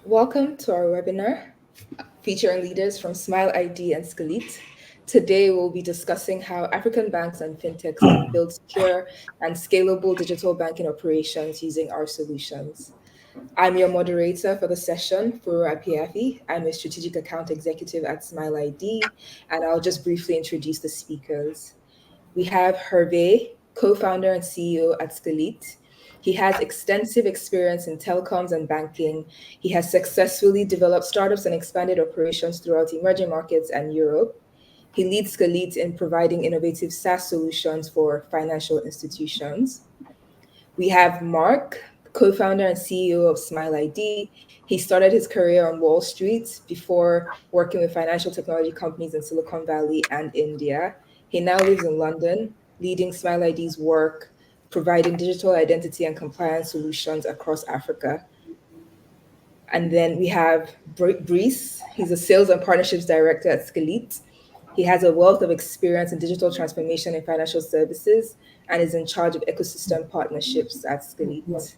Welcome to our webinar featuring leaders from SmileID and Skaleet. Today, we'll be discussing how African banks and fintechs can build secure and scalable digital banking operations using our solutions. I'm your moderator for the session, Furu Apiafi. I'm a strategic account executive at SmileID, and I'll just briefly introduce the speakers. We have Hervé, co-founder and CEO at Skaleet. He has extensive experience in telecoms and banking. He has successfully developed startups and expanded operations throughout emerging markets and Europe. He leads Skaleet in providing innovative SaaS solutions for financial institutions. We have Mark, co-founder and CEO of SmileID. He started his career on Wall Street before working with financial technology companies in Silicon Valley and India. He now lives in London, leading SmileID's work, providing digital identity and compliance solutions across Africa. And then we have Brice. He's a sales and partnerships director at Skaleet. He has a wealth of experience in digital transformation and financial services and is in charge of ecosystem partnerships at Skaleet.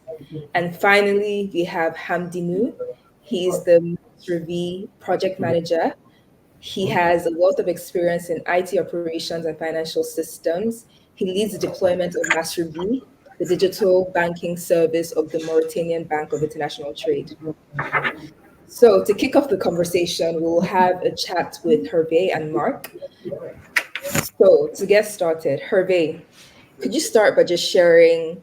And finally, we have Hamdinu. He's the Master V project manager. He has a wealth of experience in IT operations and financial systems. He leads the deployment of Master V, the digital banking service of the Mauritanian Bank of International Trade. So to kick off the conversation, we'll have a chat with Hervé and Mark. So to get started, Hervé, could you start by just sharing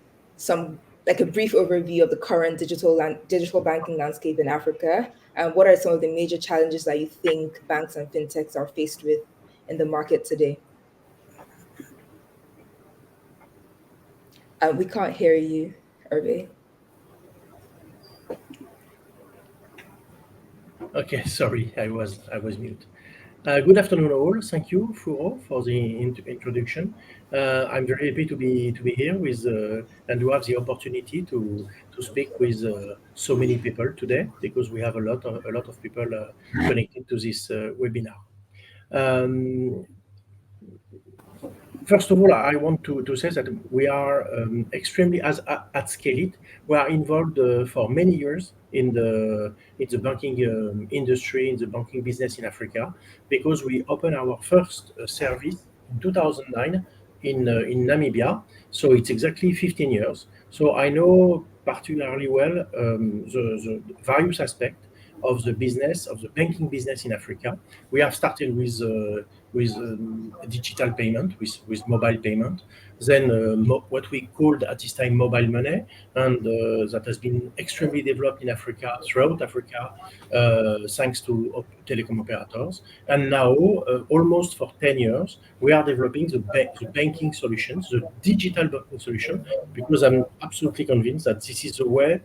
a brief overview of the current digital banking landscape in Africa? And what are some of the major challenges that you think banks and fintechs are faced with in the market today? We can't hear you, Hervé. Okay, sorry, I was mute. Good afternoon, all. Thank you, Furo, for the introduction. I'm very happy to be here with and to have the opportunity to speak with so many people today, because we have a lot of people connected to this webinar. First of all, I want to say that we are extremely, at Skaleet, we are involved for many years in the banking industry, in the banking business in Africa, because we opened our first service in 2009 in Namibia. So it's exactly 15 years. So I know particularly well the various aspects of the business, of the banking business in Africa. We have started with digital payment, with mobile payment, then what we called at this time mobile money, and that has been extremely developed in Africa, throughout Africa, thanks to telecom operators. And now, almost for 10 years, we are developing the banking solutions, the digital banking solution, because I'm absolutely convinced that this is the way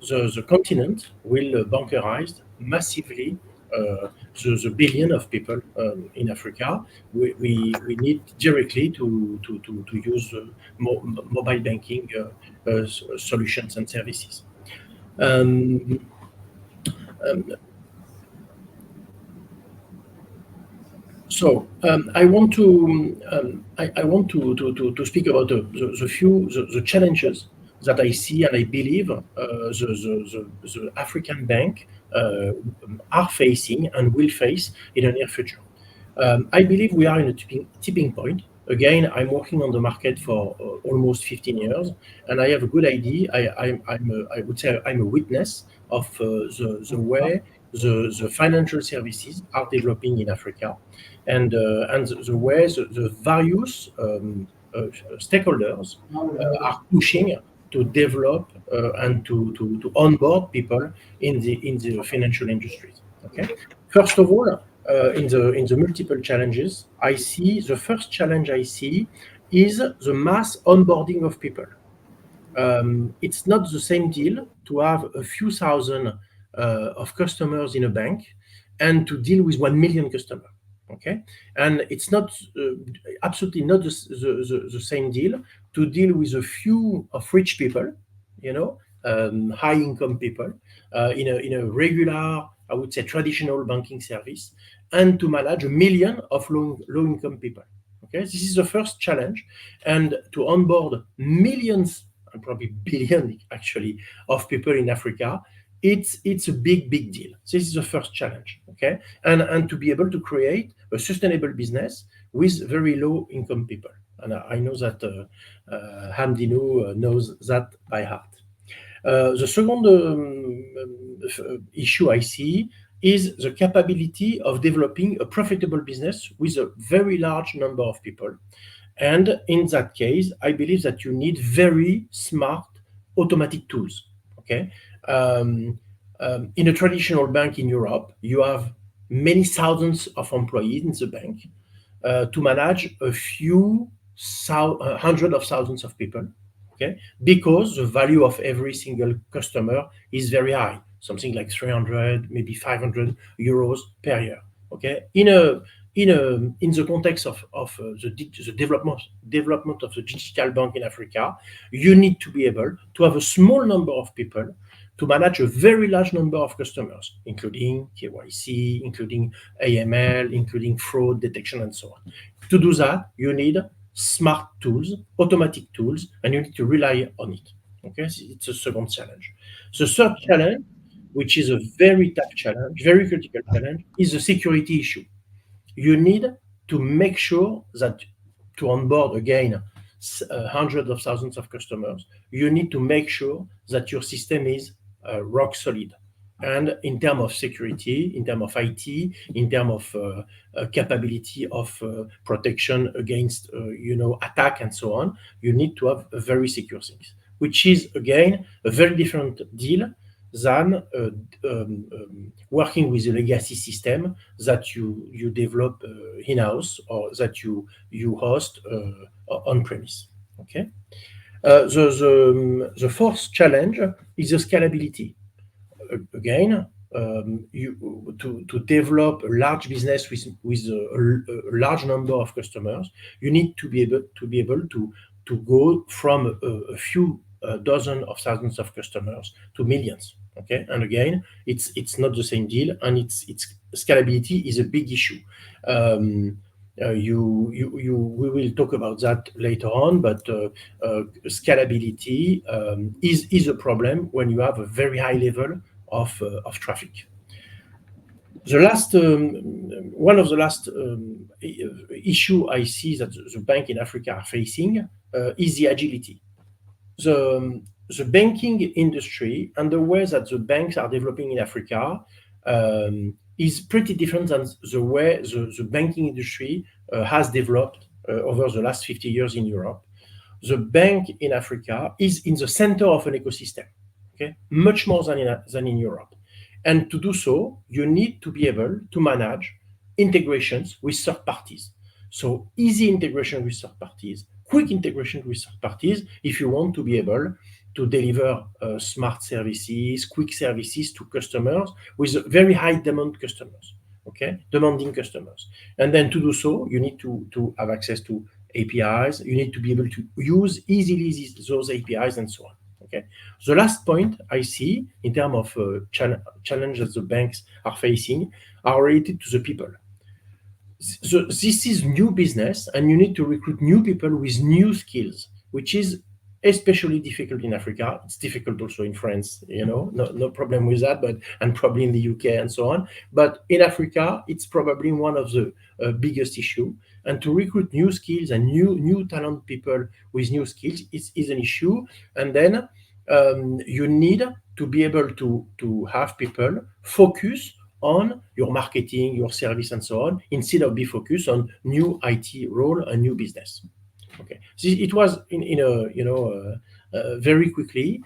the continent will bankerize massively the billion of people in Africa. We need directly to use mobile banking solutions and services. So I want to speak about the challenges that I see, and I believe the African bank are facing and will face in the near future. I believe we are in a tipping point. Again, I'm working on the market for almost 15 years, and I have a good idea. I would say I'm a witness of the way the financial services are developing in Africa, and the way the various stakeholders are pushing to develop and to onboard people in the financial industries. Okay, first of all, in the multiple challenges, I see the first challenge I see is the mass onboarding of people. It's not the same deal to have a few thousand of customers in a bank and to deal with 1 million customers. Okay, and it's not absolutely not the same deal to deal with a few of rich people, high income people in a regular, I would say, traditional banking service, and to manage 1 million of low income people. Okay, this is the first challenge, and to onboard millions and probably billions actually of people in Africa it's a big deal. This is the first challenge, okay? And to be able to create a sustainable business with very low income people. And I know that Hamdino knows that by heart. The second issue I see is the capability of developing a profitable business with a very large number of people. And in that case, I believe that you need very smart automatic tools. Okay. Um, in a traditional bank in Europe, you have many thousands of employees in the bank to manage a few hundred of thousands of people. Okay, because the value of every single customer is very high, something like 300, maybe 500 euros per year. Okay, in the context of the development of the digital bank in Africa, you need to be able to have a small number of people to manage a very large number of customers, including KYC, including AML, including fraud detection, and so on. To do that, you need smart tools, automatic tools, and you need to rely on it. Okay, it's a second challenge. The third challenge, which is a very tough challenge, very critical challenge, is the security issue. You need to make sure that to onboard again hundreds of thousands of customers, you need to make sure that your system is rock solid. And in terms of security, in terms of IT, in terms of capability of protection against attack and so on, you need to have a very secure things, which is again a very different deal than working with a legacy system that you develop in-house or that you host on premise. Okay. The fourth challenge is the scalability. Again, to develop a large business with a large number of customers, you need to be able to go from a few dozen of thousands of customers to millions. Okay, and again, it's not the same deal, and it's scalability is a big issue. We will talk about that later on, but scalability is a problem when you have a very high level of traffic. The last one of the last issue I see that the bank in Africa are facing is the agility. The banking industry and the way that the banks are developing in Africa is pretty different than the way the banking industry has developed over the last 50 years in Europe. The bank in Africa is in the center of an ecosystem, okay, much more than in Europe. And to do so, you need to be able to manage integrations with third parties. So easy integration with third parties, quick integration with third parties, if you want to be able to deliver smart services, quick services to customers with very high demand customers, okay, demanding customers. And then to do so, you need to have access to APIs. You need to be able to use easily those APIs and so on. Okay. The last point I see in terms of challenges the banks are facing are related to the people. So this is new business, and you need to recruit new people with new skills, which is especially difficult in Africa. It's difficult also in France, no problem with that, but and probably in the UK and so on. But in Africa, it's probably one of the biggest issue. And to recruit new skills and new talent people with new skills is an issue. And then you need to be able to have people focus on your marketing, your service, and so on, instead of be focused on new IT role and new business. Okay, it was in a very quickly.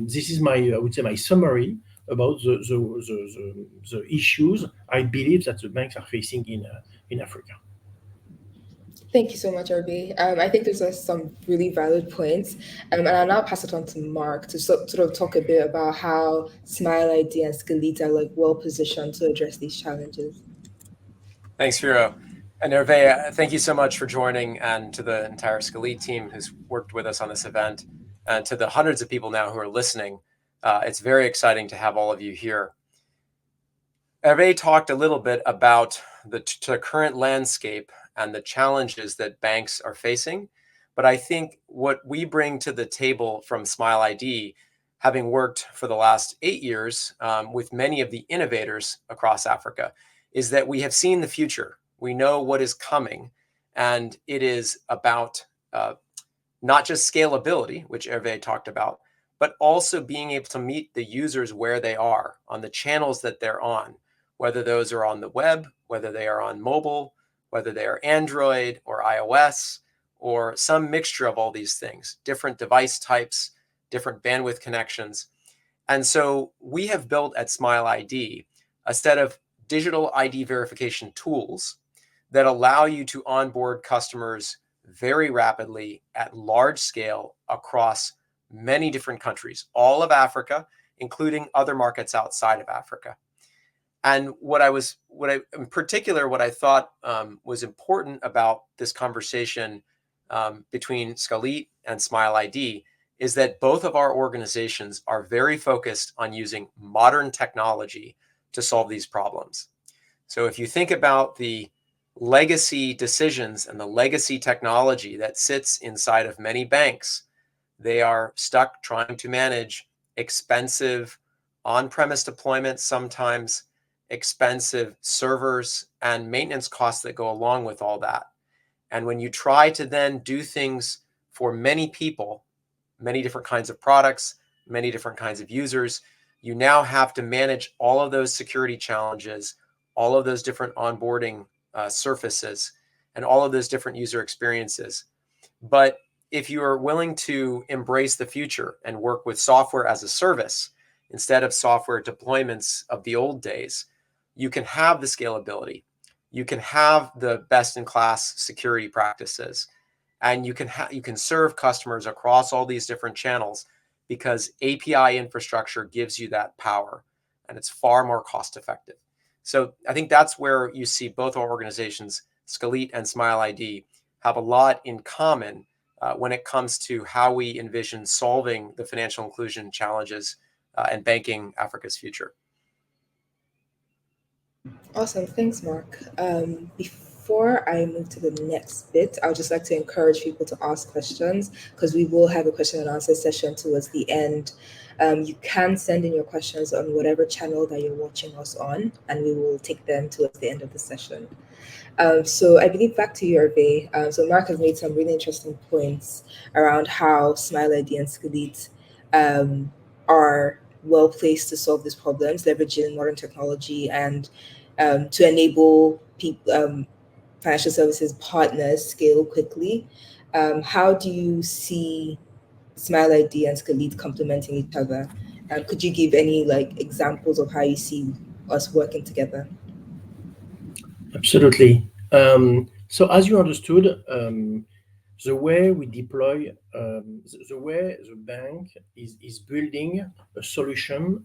This is I would say my summary about the issues I believe that the banks are facing in Africa. Thank you so much, RB. I think those are some really valid points. And I'll now pass it on to Mark to sort of talk a bit about how Smile ID and Skaleet are like well positioned to address these challenges. Thanks, Firo. And Hervé, thank you so much for joining, and to the entire Skaleet team who's worked with us on this event, and to the hundreds of people now who are listening. It's very exciting to have all of you here. Hervé talked a little bit about the current landscape and the challenges that banks are facing. But I think what we bring to the table from SmileID having worked for the last 8 years with many of the innovators across Africa, is that we have seen the future. We know what is coming, and it is about not just scalability, which Hervé talked about, but also being able to meet the users where they are on the channels that they're on, whether those are on the web, whether they are on mobile, whether they are Android or iOS, or some mixture of all these things, different device types, different bandwidth connections. And so we have built at SmileID a set of digital ID verification tools that allow you to onboard customers very rapidly at large scale across many different countries, all of Africa, including other markets outside of Africa. And what I thought was important about this conversation between Skaleet and SmileID is that both of our organizations are very focused on using modern technology to solve these problems. So if you think about the legacy decisions and the legacy technology that sits inside of many banks, they are stuck trying to manage expensive on-premise deployments, sometimes expensive servers and maintenance costs that go along with all that. And when you try to then do things for many people, many different kinds of products, many different kinds of users, you now have to manage all of those security challenges, all of those different onboarding surfaces, and all of those different user experiences. But if you are willing to embrace the future and work with software as a service instead of software deployments of the old days, you can have the scalability, you can have the best-in-class security practices, and you can serve customers across all these different channels because API infrastructure gives you that power, and it's far more cost-effective. So I think that's where you see both our organizations, Skaleet and SmileID, have a lot in common when it comes to how we envision solving the financial inclusion challenges and banking Africa's future. Awesome. Thanks, Mark. Before I move to the next bit, I would just like to encourage people to ask questions because we will have a question and answer session towards the end. You can send in your questions on whatever channel that you're watching us on, and we will take them towards the end of the session. So I believe back to you, Hervé. So Mark has made some really interesting points around how SmileID and Skaleet are well placed to solve these problems, leveraging modern technology and to enable financial services partners scale quickly. How do you see SmileID and Skaleet complementing each other? Could you give any examples of how you see us working together? Absolutely. So as you understood, the way we deploy, the way the bank is building a solution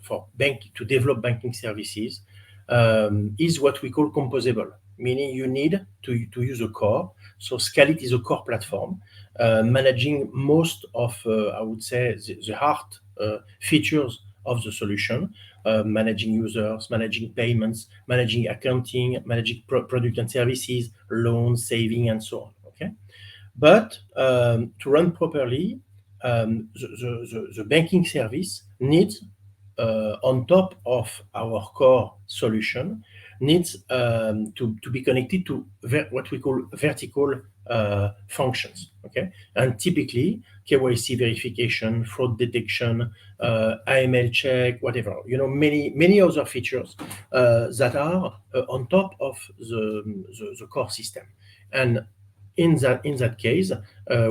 for bank to develop banking services is what we call composable, meaning you need to use a core. So Skaleet is a core platform managing most of, I would say, the heart features of the solution, managing users, managing payments, managing accounting, managing product and services, loans, saving, and so on. Okay, but to run properly, the banking service needs, on top of our core solution, needs to be connected to what we call vertical functions. Okay, and typically KYC verification, fraud detection, AML check, whatever. Many other features that are on top of the core system. And in that case,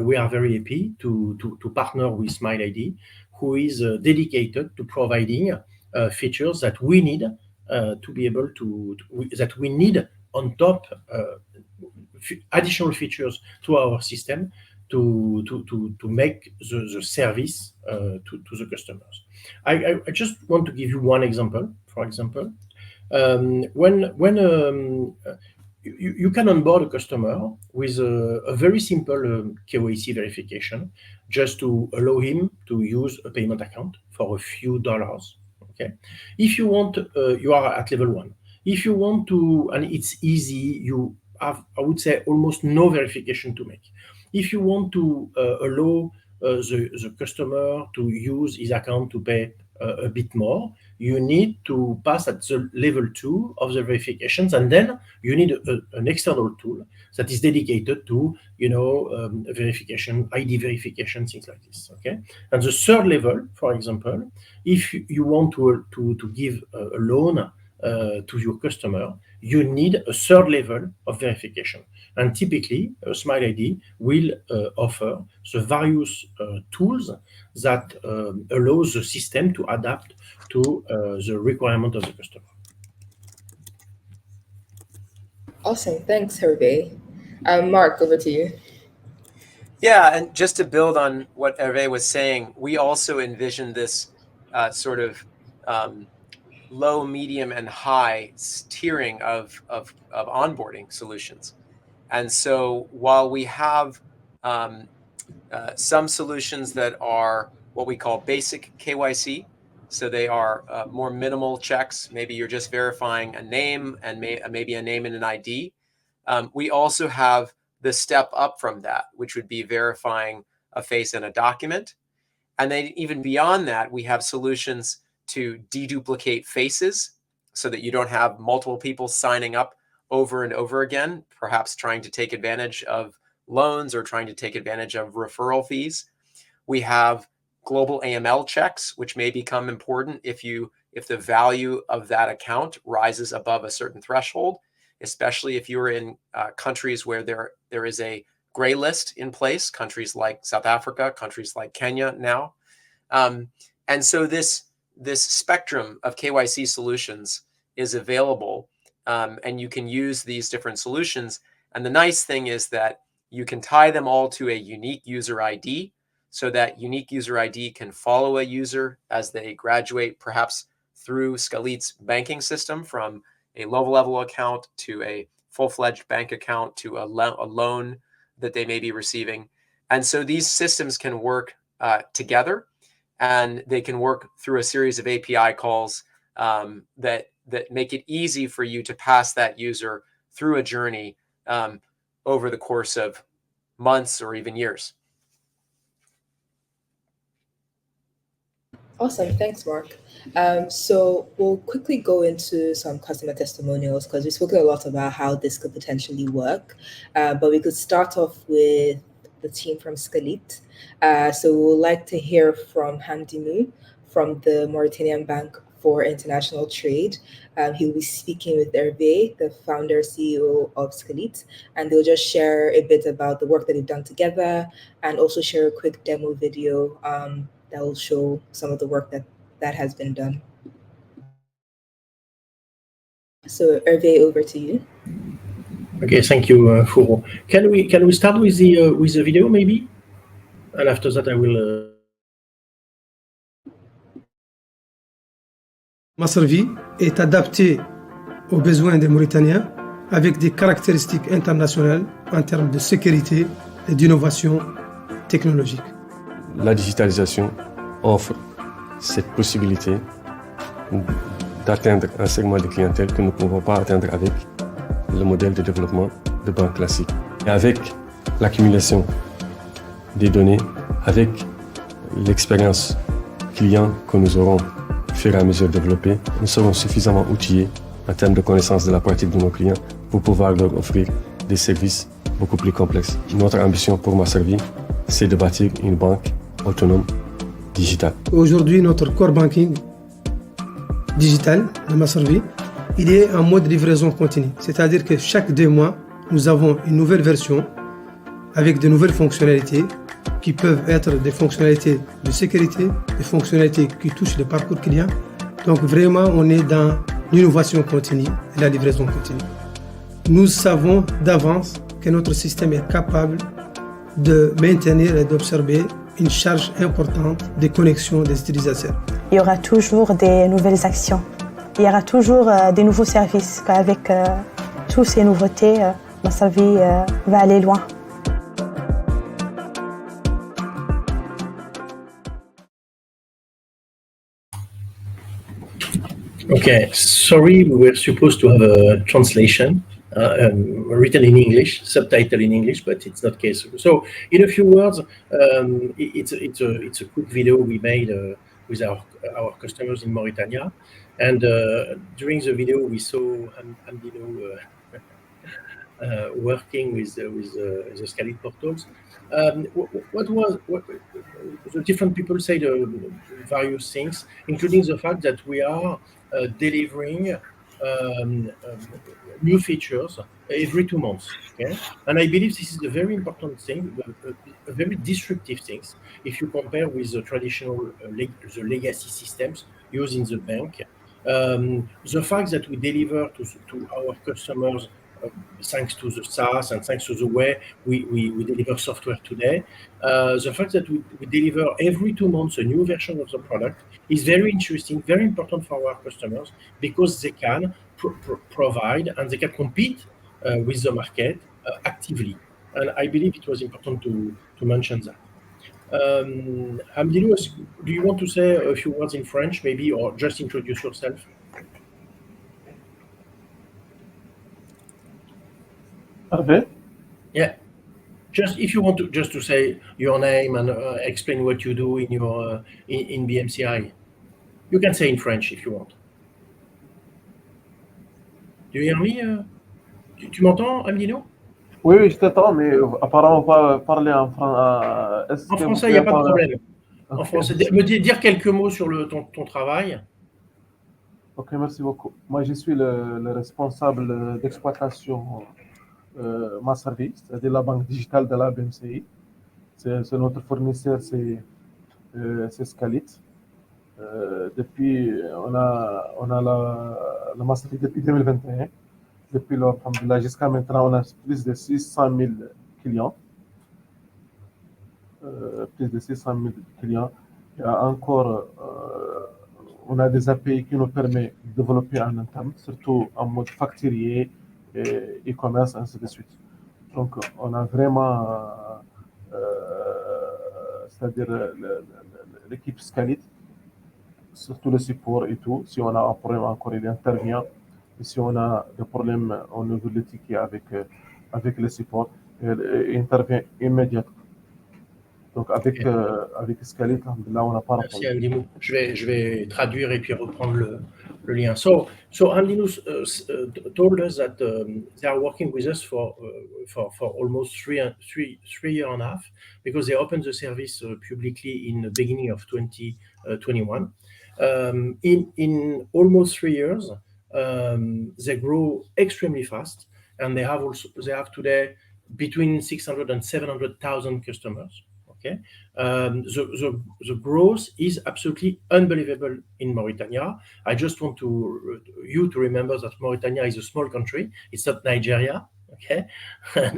we are very happy to partner with SmileID, who is dedicated to providing features that we need to be able that we need on top, additional features to our system to make the service to the customers. I just want to give you one example. For example, when you can onboard a customer with a very simple KYC verification, just to allow him to use a payment account for a few dollars. Okay, if you want, you are at level 1. If you want to, and it's easy, you have, I would say, almost no verification to make. If you want to allow the customer to use his account to pay a bit more, you need to pass at the level 2 of the verifications, and then you need an external tool that is dedicated to, verification, ID verification, things like this. Okay, and the third level, for example, if you want to give a loan to your customer, you need a third level of verification. And typically, SmileID will offer the various tools that allows the system to adapt to the requirement of the customer. Awesome. Thanks, Hervé. Mark, over to you. Yeah, and just to build on what Hervé was saying, we also envision this sort of low, medium, and high tiering of onboarding solutions. And so while we have some solutions that are what we call basic KYC, so they are more minimal checks, maybe you're just verifying a name and maybe a name and an ID. We also have the step up from that, which would be verifying a face and a document. And then even beyond that, we have solutions to deduplicate faces so that you don't have multiple people signing up over and over again, perhaps trying to take advantage of loans or trying to take advantage of referral fees. We have global AML checks, which may become important if the value of that account rises above a certain threshold, especially if you're in countries where there is a gray list in place, countries like South Africa, countries like Kenya now. And so this spectrum of KYC solutions is available, and you can use these different solutions. And the nice thing is that you can tie them all to a unique user ID, so that unique user ID can follow a user as they graduate, perhaps through Skaleet's banking system from a low-level account to a full-fledged bank account to a loan that they may be receiving. And so these systems can work together, and they can work through a series of API calls that make it easy for you to pass that user through a journey over the course of months or even years. Awesome. Thanks, Mark. So we'll quickly go into some customer testimonials because we've spoken a lot about how this could potentially work. But we could start off with the team from Skaleet. So we'd like to hear from Hamdimou from the Mauritanian Bank for International Trade. He'll be speaking with Hervé, the founder CEO of Skaleet, and they'll just share a bit about the work that they've done together and also share a quick demo video that will show some of the work that has been done. So Hervé, over to you. Okay, thank you, Fouro. Can we start with the video maybe, and after that I will. MaService est adapté aux besoins des Mauritaniens avec des caractéristiques internationales en termes de sécurité et d'innovation technologique. La digitalisation offre cette possibilité d'atteindre un segment de clientèle que nous ne pouvons pas atteindre avec le modèle de développement de banque classique. Et avec l'accumulation des données, avec l'expérience client que nous aurons au fur et à mesure développée, nous serons suffisamment outillés en termes de connaissance de la pratique de nos clients pour pouvoir leur offrir des services beaucoup plus complexes. Notre ambition pour MaService, c'est de bâtir une banque autonome digitale. Aujourd'hui, notre core banking digital de MaService, il est en mode livraison continue. C'est-à-dire que chaque 2 mois, nous avons une nouvelle version avec de nouvelles fonctionnalités qui peuvent être des fonctionnalités de sécurité, des fonctionnalités qui touchent le parcours client. Donc vraiment, on est dans l'innovation continue et la livraison continue. Nous savons d'avance que notre système est capable de maintenir et d'observer une charge importante des connexions des utilisateurs. Il y aura toujours des nouvelles actions. Il y aura toujours des nouveaux services. Avec toutes ces nouveautés, MaService va aller loin. Okay, sorry, we were supposed to have a translation, written in English, subtitled in English, but it's not case. So, in a few words, it's a quick video we made with our customers in Mauritania, and during the video we saw Hamdino working with the Skaleet portals. What the different people say various things, including the fact that we are delivering new features every 2 months. Okay, and I believe this is a very important thing, a very disruptive thing. If you compare with the traditional the legacy systems used in the bank, the fact that we deliver to our customers thanks to the SaaS and thanks to the way we deliver software today, the fact that we deliver every 2 months a new version of the product is very interesting, very important for our customers, because they can provide and they can compete with the market actively. And I believe it was important to mention that. Hamdino, do you want to say a few words in French, maybe, or just introduce yourself? Hervé? Yeah. Just if you want to say your name and explain what you do in your in BMCI. You can say in French if you want. Do you hear me? Tu m'entends, Hamdino? Oui, je t'entends, mais apparemment, on va parler en français. En français, il n'y a pas de problème. En français, me dire quelques mots sur ton travail. Ok, merci beaucoup. Moi, je suis le responsable d'exploitation MaService, c'est-à-dire la banque digitale de la BMCI. C'est notre fournisseur, c'est Skaleet. Depuis, on a la MaService depuis 2021. Depuis lors, jusqu'à maintenant, on a plus de 600 000 clients. Plus de 600 000 clients. Il y a encore, on a des API qui nous permettent de développer en interne, surtout en mode facturier, e-commerce, ainsi de suite. Donc, on a vraiment, c'est-à-dire l'équipe Skaleet, surtout le support et tout. Si on a un problème encore, il intervient. Et si on a des problèmes au niveau de ticket avec le support, il intervient immédiatement. Donc avec Skaleet, là on n'a pas de problème. Merci Hamdino. Je vais traduire et puis reprendre le lien. So Hamdino told us that they are working with us for almost three years and a half, because they opened the service publicly in the beginning of 2021. In almost 3 years, they grow extremely fast, and they have today between 600 and 700,000 customers. Okay, the growth is absolutely unbelievable in Mauritania. I just want you to remember that Mauritania is a small country. It's not Nigeria. Okay,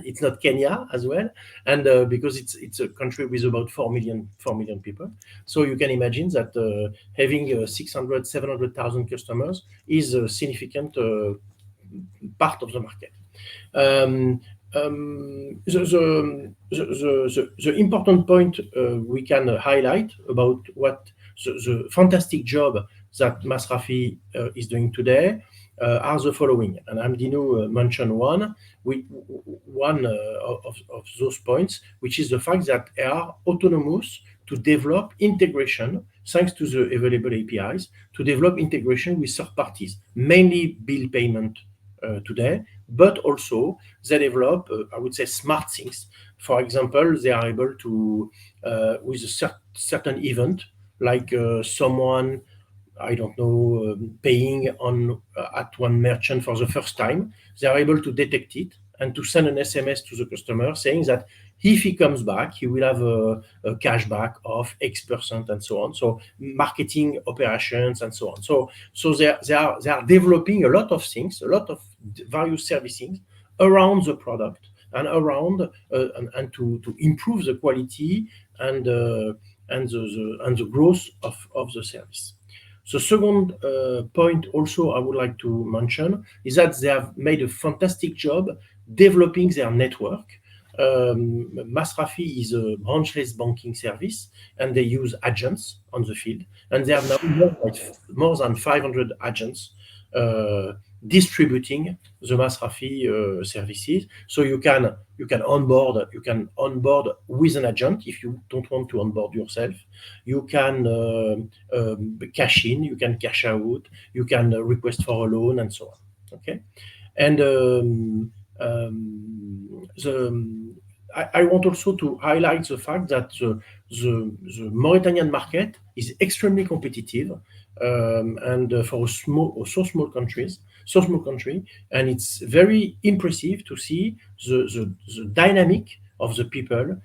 it's not Kenya as well, and because it's a country with about 4 million people. So you can imagine that having 600, 700,000 customers is a significant part of the market. The important point we can highlight about what the fantastic job that Masrafi is doing today are the following, and Hamdino mentioned one of those points, which is the fact that they are autonomous to develop integration, thanks to the available APIs, to develop integration with third parties, mainly bill payment today, but also they develop, I would say, smart things. For example, they are able to, with a certain event, like someone, I don't know, paying at one merchant for the first time, they are able to detect it and to send an SMS to the customer saying that if he comes back, he will have a cashback of X% and so on. So marketing operations and so on. So they are developing a lot of things, a lot of various services around the product and around and to improve the quality and the growth of the service. The second point also I would like to mention is that they have made a fantastic job developing their network. Masrafi is a branchless banking service, and they use agents on the field, and they have now more than 500 agents distributing the Masrafi services. So you can onboard with an agent if you don't want to onboard yourself. You can cash in, you can cash out, you can request for a loan, and so on. Okay, and I want also to highlight the fact that the Mauritanian market is extremely competitive, and for a so small country, and it's very impressive to see the dynamic of the people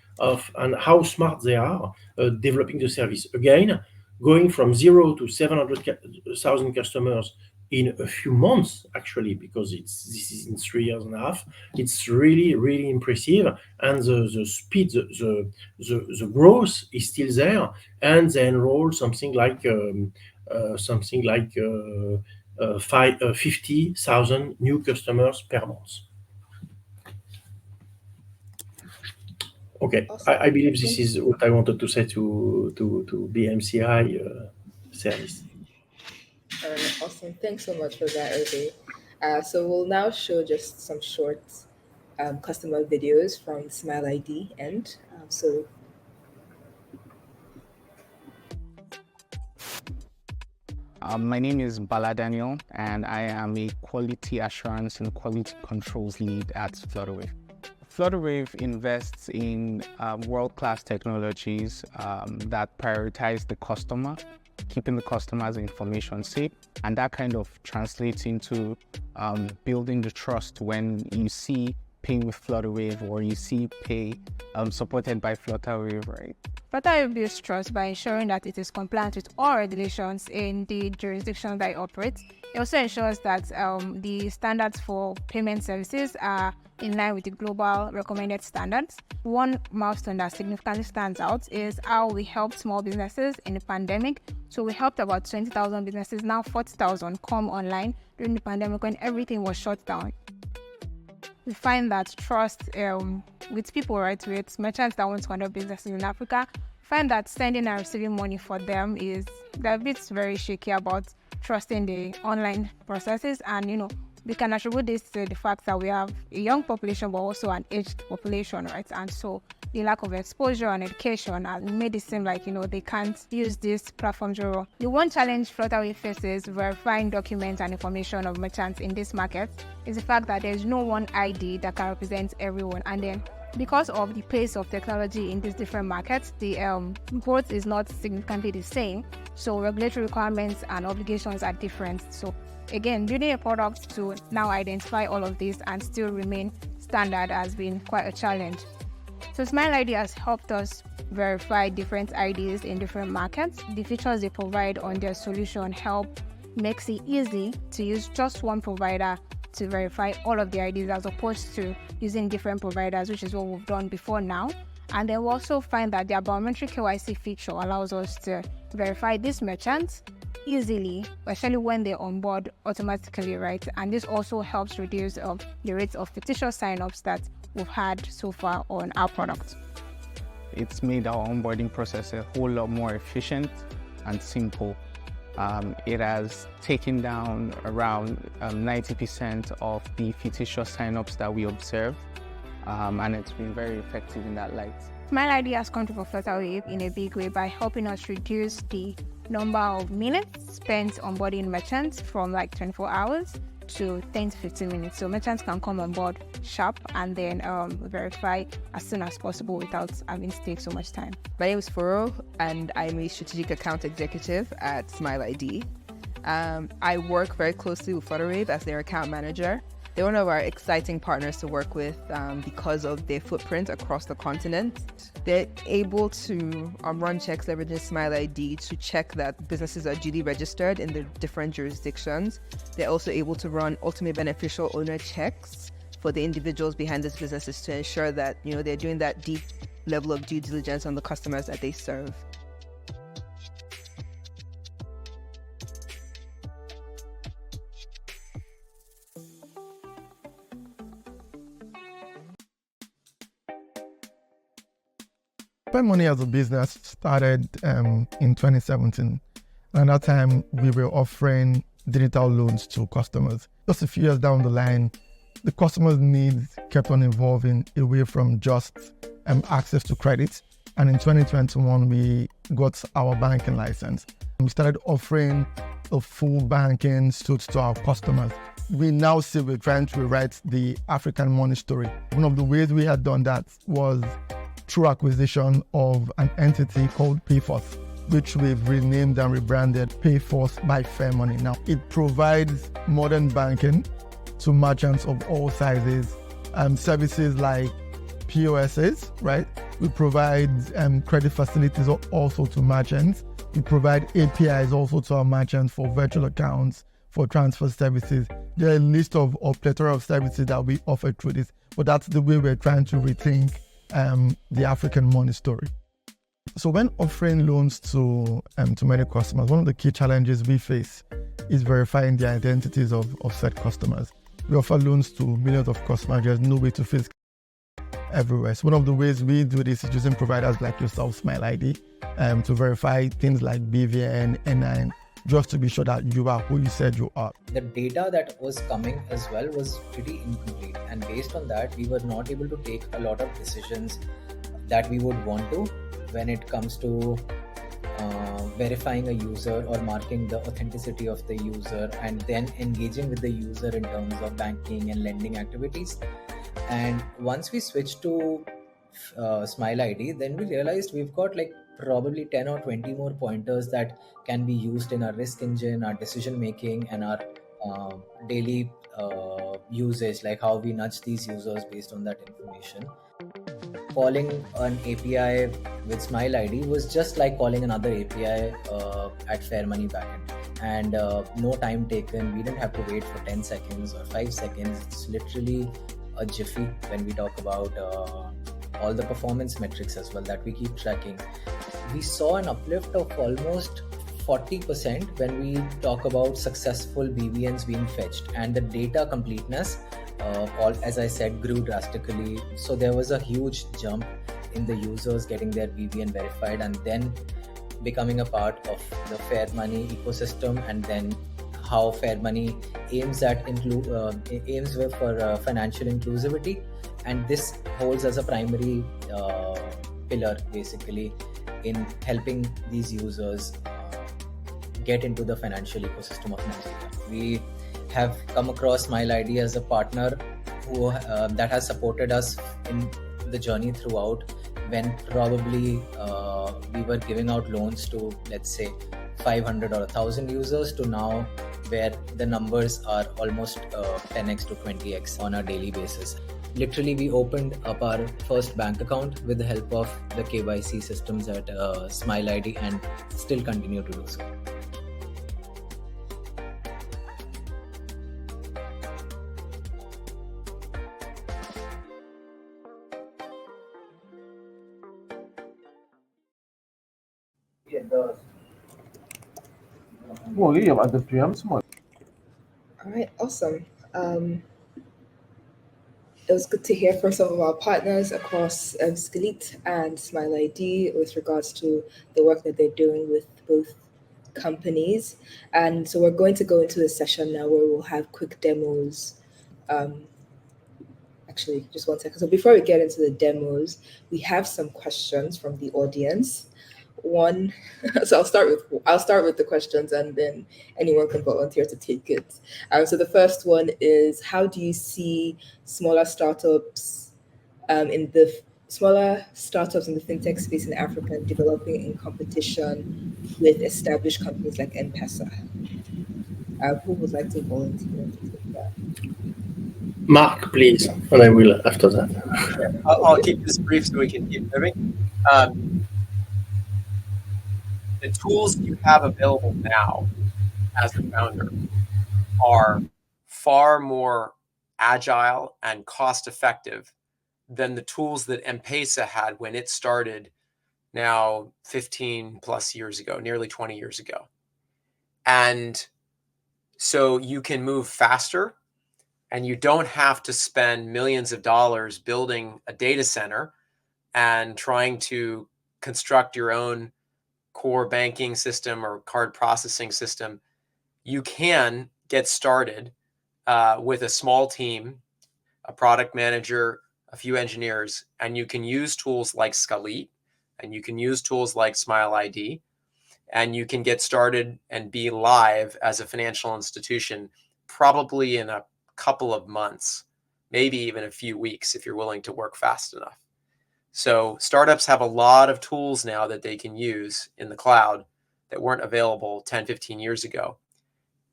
and how smart they are developing the service. Again, going from 0 to 700,000 customers in a few months, actually, because this is in 3 years and a half. It's really impressive, and the speed, the growth is still there, and they enroll something like 50,000 new customers per month. Okay, Awesome. I believe this is what I wanted to say to BMCI service. All right, awesome. Thanks so much for that, Hervé. So we'll now show just some short customer videos from SmileID end. My name is Bala Daniel, and I am a quality assurance and quality controls lead at Flutterwave. Flutterwave invests in world-class technologies that prioritize the customer, keeping the customer's information safe, and that kind of translates into building the trust when you see Pay with Flutterwave or you see Pay supported by Flutterwave, right? Flutterwave builds trust by ensuring that it is compliant with all regulations in the jurisdiction that it operates. It also ensures that the standards for payment services are in line with the global recommended standards. One milestone that significantly stands out is how we helped small businesses in the pandemic. So we helped about 20,000 businesses, now 40,000, come online during the pandemic when everything was shut down. We find that trust with people, right, with merchants that want to conduct businesses in Africa, find that sending and receiving money for them they're a bit very shaky about trusting the online processes. And we can attribute this to the fact that we have a young population but also an aged population, right? And so the lack of exposure and education has made it seem like they can't use these platforms very well. The one challenge Flutterwave faces verifying documents and information of merchants in this market is the fact that there's no one ID that can represent everyone. And then because of the pace of technology in these different markets, the growth is not significantly the same. So regulatory requirements and obligations are different. So again, building a product to now identify all of these and still remain standard has been quite a challenge. So SmileID has helped us verify different IDs in different markets. The features they provide on their solution makes it easy to use just one provider to verify all of the IDs as opposed to using different providers, which is what we've done before now. And then we also find that the biometric KYC feature allows us to verify these merchants easily, especially when they onboard automatically, right? And this also helps reduce the rates of fictitious signups that we've had so far on our product. It's made our onboarding process a whole lot more efficient and simple. It has taken down around 90% of the fictitious signups that we observe, and it's been very effective in that light. SmileID has come to Flutterwave in a big way by helping us reduce the number of minutes spent onboarding merchants from like 24 hours to 10 to 15 minutes. So merchants can come on board sharp and then verify as soon as possible without having to take so much time. My name is Furo and I'm a strategic account executive at SmileID. I work very closely with Flutterwave as their account manager. They're one of our exciting partners to work with because of their footprint across the continent. They're able to run checks leveraging SmileID to check that businesses are duly registered in the different jurisdictions. They're also able to run ultimate beneficial owner checks for the individuals behind these businesses to ensure that they're doing that deep level of due diligence on the customers that they serve. Spend Money as a business started in 2017 And at that time, we were offering digital loans to customers. Just a few years down the line, the customers' needs kept on evolving away from just access to credit. And in 2021, we got our banking license. We started offering a full banking suite to our customers. We now say we're trying to rewrite the African money story. One of the ways we had done that was through acquisition of an entity called PayForce, which we've renamed and rebranded PayForce by Fair Money. Now, it provides modern banking to merchants of all sizes, services like POSs, right? We provide credit facilities also to merchants. We provide APIs also to our merchants for virtual accounts, for transfer services. There are a list of a plethora of services that we offer through this, but that's the way we're trying to rethink the African money story. So when offering loans to many customers, one of the key challenges we face is verifying the identities of said customers. We offer loans to millions of customers. There's no way to face everywhere. So one of the ways we do this is using providers like yourself, SmileID, to verify things like BVN, N9, just to be sure that you are who you said you are. The data that was coming as well was pretty incomplete, and based on that, we were not able to take a lot of decisions that we would want to when it comes to verifying a user or marking the authenticity of the user and then engaging with the user in terms of banking and lending activities. And once we switched to SmileID, then we realized we've got like probably 10 or 20 more pointers that can be used in our risk engine, our decision making, and our daily usage, like how we nudge these users based on that information. Calling an API with SmileID was just like calling another API at Fair Money backend, and no time taken. We didn't have to wait for 10 seconds or 5 seconds. It's literally a jiffy when we talk about all the performance metrics as well that we keep tracking. We saw an uplift of almost 40% when we talk about successful BVNs being fetched, and the data completeness, as I said, grew drastically. So there was a huge jump in the users getting their BVN verified and then becoming a part of the Fair Money ecosystem, and then how Fair Money aims for financial inclusivity, and this holds as a primary pillar basically in helping these users get into the financial ecosystem of Nigeria. We have come across SmileID as a partner who that has supported us in the journey throughout, when probably we were giving out loans to, let's say, 500 or 1,000 users, to now where the numbers are almost 10x to 20x on a daily basis. Literally, we opened up our first bank account with the help of the KYC systems at SmileID and still continue to do so. هو هي معدل فيها small. All right, awesome. It was good to hear from some of our partners across Skaleet and SmileID with regards to the work that they're doing with both companies. And so we're going to go into a session now where we'll have quick demos. Actually, just one second. So before we get into the demos, we have some questions from the audience. One, so I'll start with the questions, and then anyone can volunteer to take it. So the first one is, how do you see smaller startups in the fintech space in Africa developing in competition with established companies like M-Pesa? Who would like to volunteer to take that? Mark, please, and I will after that. I'll keep this brief so we can keep moving. The tools you have available now as a founder are far more agile and cost effective than the tools that M-Pesa had when it started now 15 plus years ago, nearly 20 years ago. And so you can move faster, and you don't have to spend millions of dollars building a data center and trying to construct your own core banking system or card processing system, you can get started with a small team, a product manager, a few engineers, and you can use tools like Skaleet, and you can use tools like SmileID, and you can get started and be live as a financial institution probably in a couple of months, maybe even a few weeks if you're willing to work fast enough. So startups have a lot of tools now that they can use in the cloud that weren't available 10, 15 years ago.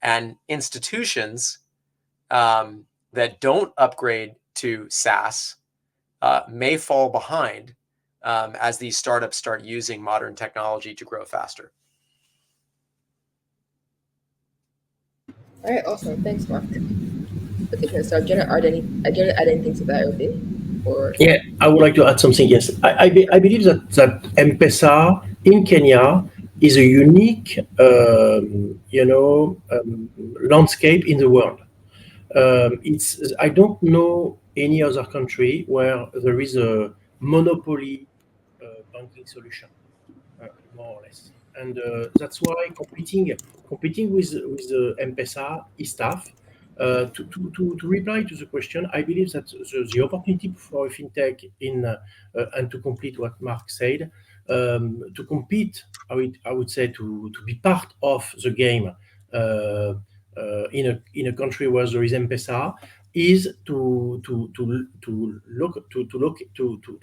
And institutions that don't upgrade to SaaS may fall behind as these startups start using modern technology to grow faster. All right, awesome. Thanks, Mark. Okay, so do you want to add anything to that, Obi? Or Yeah, I would like to add something. Yes, I believe that M-Pesa in Kenya is a unique, landscape in the world. I don't know any other country where there is a monopoly banking solution, more or less, and that's why competing with M-Pesa is tough. To reply to the question, I believe that the opportunity for a fintech and to complete what Mark said, to compete, I would say to be part of the game in a country where there is M-Pesa is to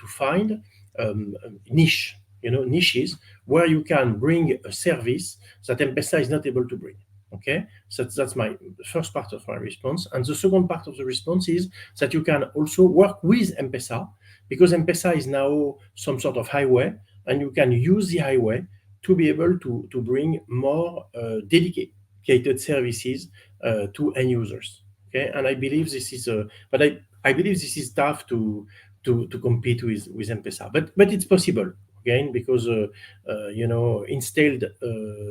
find niches where you can bring a service that M-Pesa is not able to bring. Okay, so that's my first part of my response. And the second part of the response is that you can also work with M-Pesa, because M-Pesa is now some sort of highway, and you can use the highway to be able to bring more dedicated services to end users. Okay, and I believe this is I believe this is tough to compete with M-Pesa, but it's possible again, because installed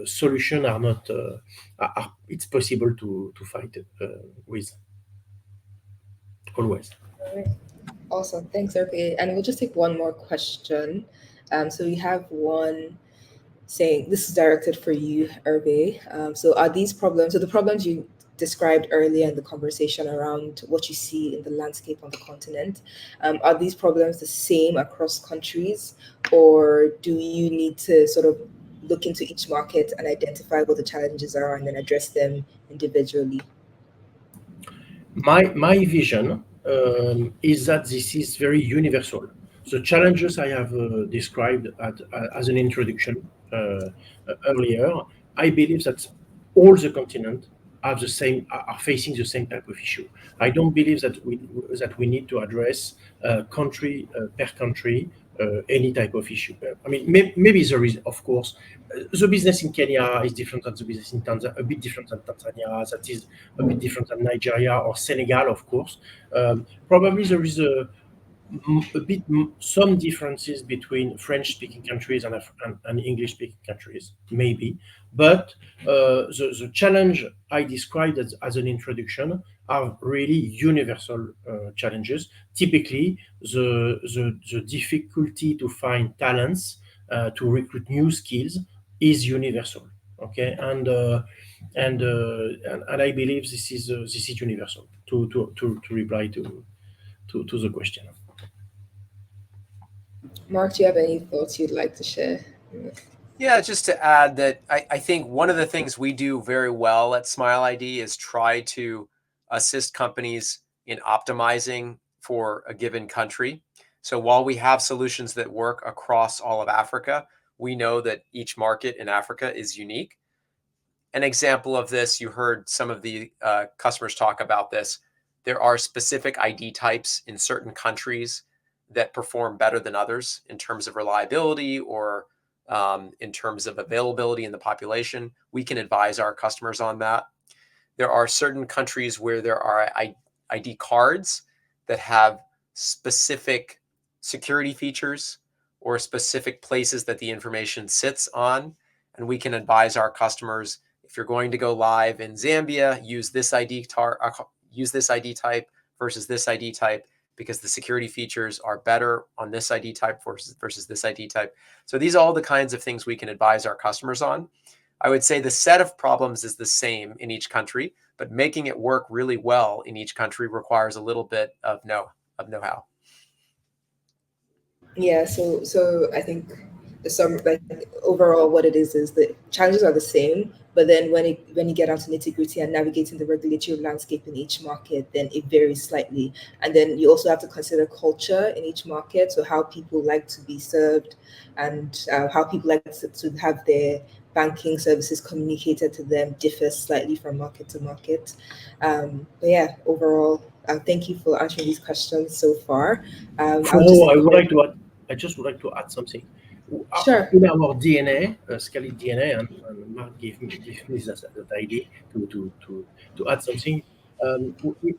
solution are not it's possible to fight with always. all right. Awesome. Thanks, Obi. And we'll just take one more question. So we have one saying, this is directed for you, Hervé. So the problems you described earlier in the conversation around what you see in the landscape on the continent, are these problems the same across countries, or do you need to sort of look into each market and identify what the challenges are and then address them individually? My vision is that this is very universal. The challenges I have described as an introduction earlier, I believe that all the continent are facing the same type of issue. I don't believe that we need to address country per country any type of issue. I mean, maybe there is, of course, the business in Kenya is different than the business in Tanzania, a bit different than Tanzania, that is a bit different than Nigeria or Senegal, of course. Probably there is some differences between French-speaking countries and English-speaking countries, maybe. But the challenge I described as an introduction are really universal challenges. Typically, the difficulty to find talents, to recruit new skills, is universal. Okay, and I believe this is universal. To reply to the question. Mark, do you have any thoughts you'd like to share? Yeah, just to add that I think one of the things we do very well at SmileID is try to assist companies in optimizing for a given country. So while we have solutions that work across all of Africa, we know that each market in Africa is unique. An example of this, you heard some of the customers talk about this. There are specific ID types in certain countries that perform better than others in terms of reliability or in terms of availability in the population. We can advise our customers on that. There are certain countries where there are ID cards that have specific security features or specific places that the information sits on. And we can advise our customers, if you're going to go live in Zambia, use this ID type versus this ID type. because the security features are better on this ID type versus this ID type. So these are all the kinds of things we can advise our customers on. I would say the set of problems is the same in each country, but making it work really well in each country requires a little bit of know-how. Yeah, so I think some like overall what it is the challenges are the same, but then when you get out to nitty-gritty and navigating the regulatory landscape in each market, then it varies slightly. And then you also have to consider culture in each market, so how people like to be served and how people like to have their banking services communicated to them differs slightly from market to market. But yeah, overall, thank you for answering these questions so far. I just would like to add something. Sure. In our DNA, Skaleet DNA, and Mark gave me that idea to add something.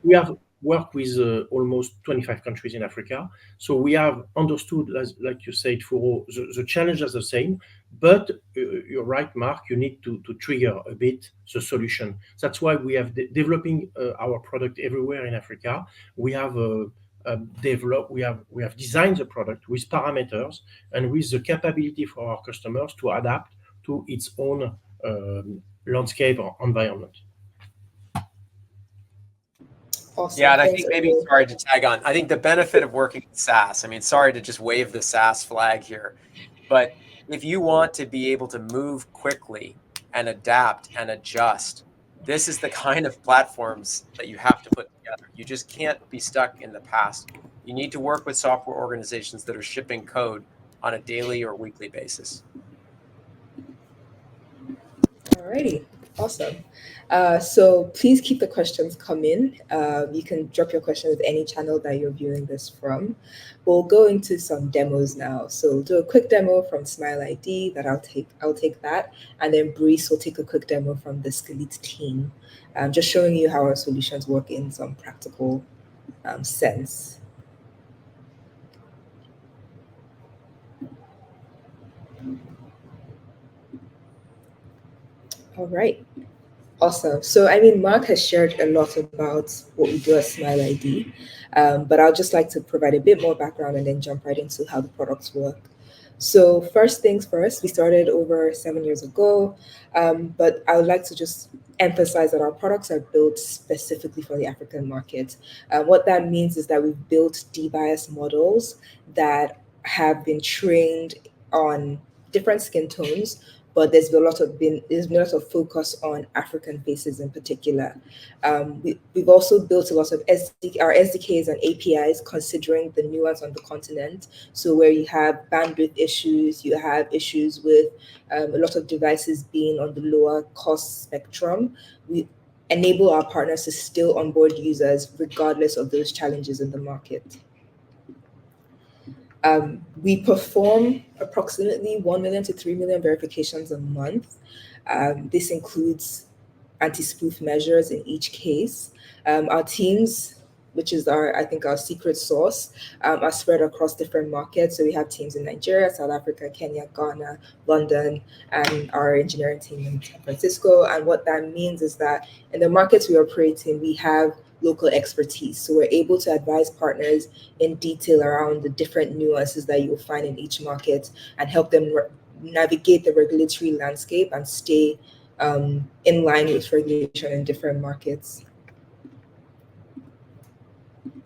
We have worked with almost 25 countries in Africa, so we have understood, like you said, for the challenges are the same. But you're right, Mark. You need to trigger a bit the solution. That's why we have developing our product everywhere in Africa. We have we have designed the product with parameters and with the capability for our customers to adapt to its own landscape or environment. Awesome. Yeah, and I Thanks, think maybe, everyone. sorry to tag on, I think the benefit of working with SaaS, I mean, sorry to just wave the SaaS flag here, but if you want to be able to move quickly and adapt and adjust, this is the kind of platforms that you have to put together. You just can't be stuck in the past. You need to work with software organizations that are shipping code on a daily or weekly basis. Alrighty, awesome. So please keep the questions coming. You can drop your question with any channel that you're viewing this from. We'll go into some demos now. So we'll do a quick demo from SmileID that I'll take that, and then Brees will take a quick demo from the Skaleet team, just showing you how our solutions work in some practical sense. All right. Awesome. So, I mean, Mark has shared a lot about what we do at SmileID, but I'd just like to provide a bit more background and then jump right into how the products work. So first things first, we started over 7 years ago, but I would like to just emphasize that our products are built specifically for the African market. What that means is that we've built debias models that have been trained on different skin tones, but there's been a lot of focus on African faces in particular. We've also built a lot of our SDKs and APIs considering the nuance on the continent. So where you have bandwidth issues, you have issues with a lot of devices being on the lower cost spectrum. We enable our partners to still onboard users regardless of those challenges in the market. We perform approximately 1 million to 3 million verifications a month. This includes anti-spoof measures in each case. Our teams, which is our secret sauce, are spread across different markets. So we have teams in Nigeria, South Africa, Kenya, Ghana, London, and our engineering team in San Francisco. And what that means is that in the markets we operate in, we have local expertise. So we're able to advise partners in detail around the different nuances that you'll find in each market and help them navigate the regulatory landscape and stay in line with regulation in different markets.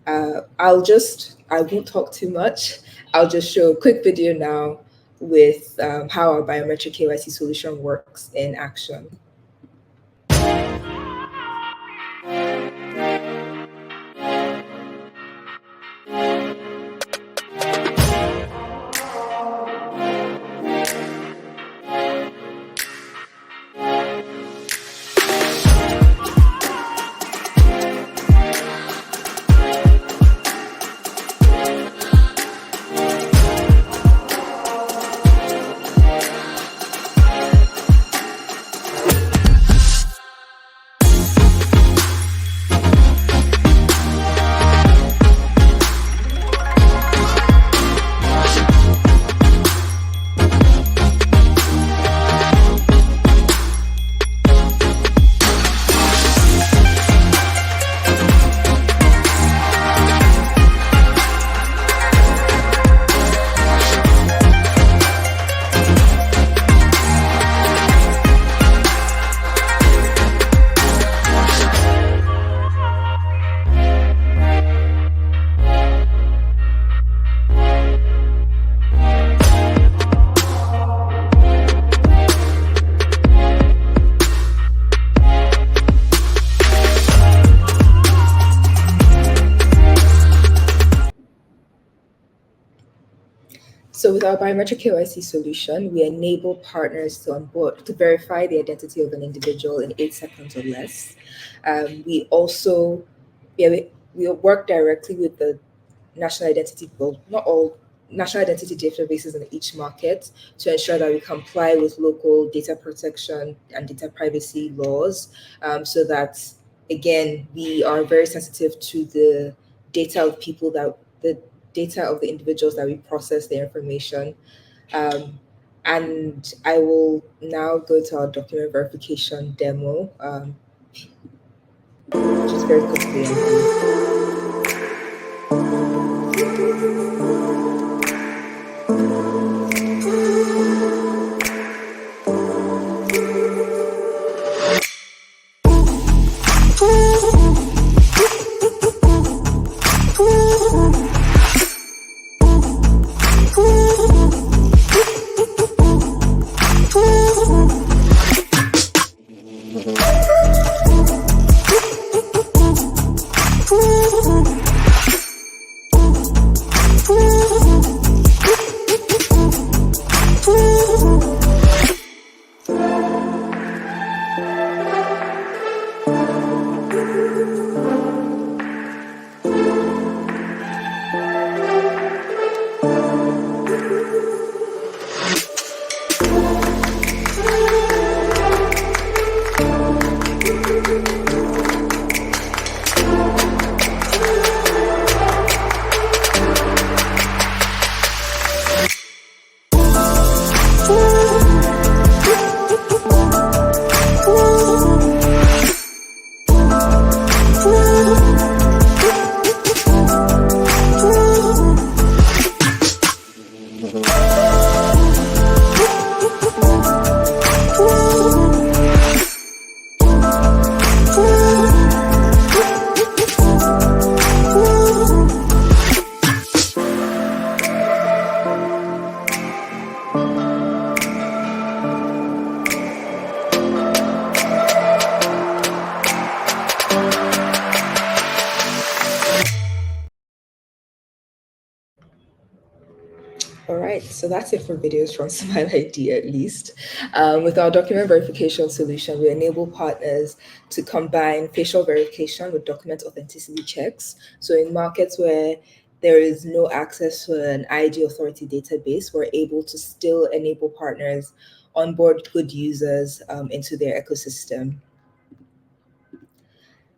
I won't talk too much. I'll just show a quick video now with how our biometric KYC solution works in action. So with our biometric KYC solution, we enable partners to onboard to verify the identity of an individual in 8 seconds or less. We also we work directly with the national identity, well, not all national identity databases in each market to ensure that we comply with local data protection and data privacy laws, so that, again, we are very sensitive to the data of people that the data of the individuals that we process their information. And I will now go to our document verification demo, just very quickly and brief. All right, so that's it for videos from SmileID at least. With our document verification solution, we enable partners to combine facial verification with document authenticity checks. So in markets where there is no access to an ID authority database, we're able to still enable partners onboard good users into their ecosystem.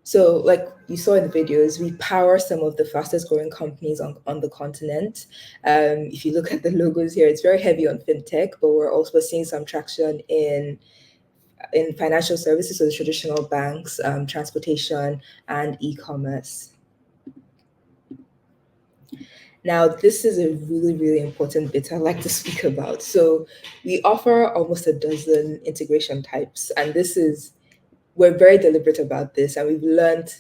So, like you saw in the videos, we power some of the fastest growing companies on the continent. If you look at the logos here, it's very heavy on fintech, but we're also seeing some traction in financial services, so the traditional banks, transportation, and e-commerce. Now, this is a really, really important bit I'd like to speak about. So we offer almost a dozen integration types, and we're very deliberate about this, and we've learned,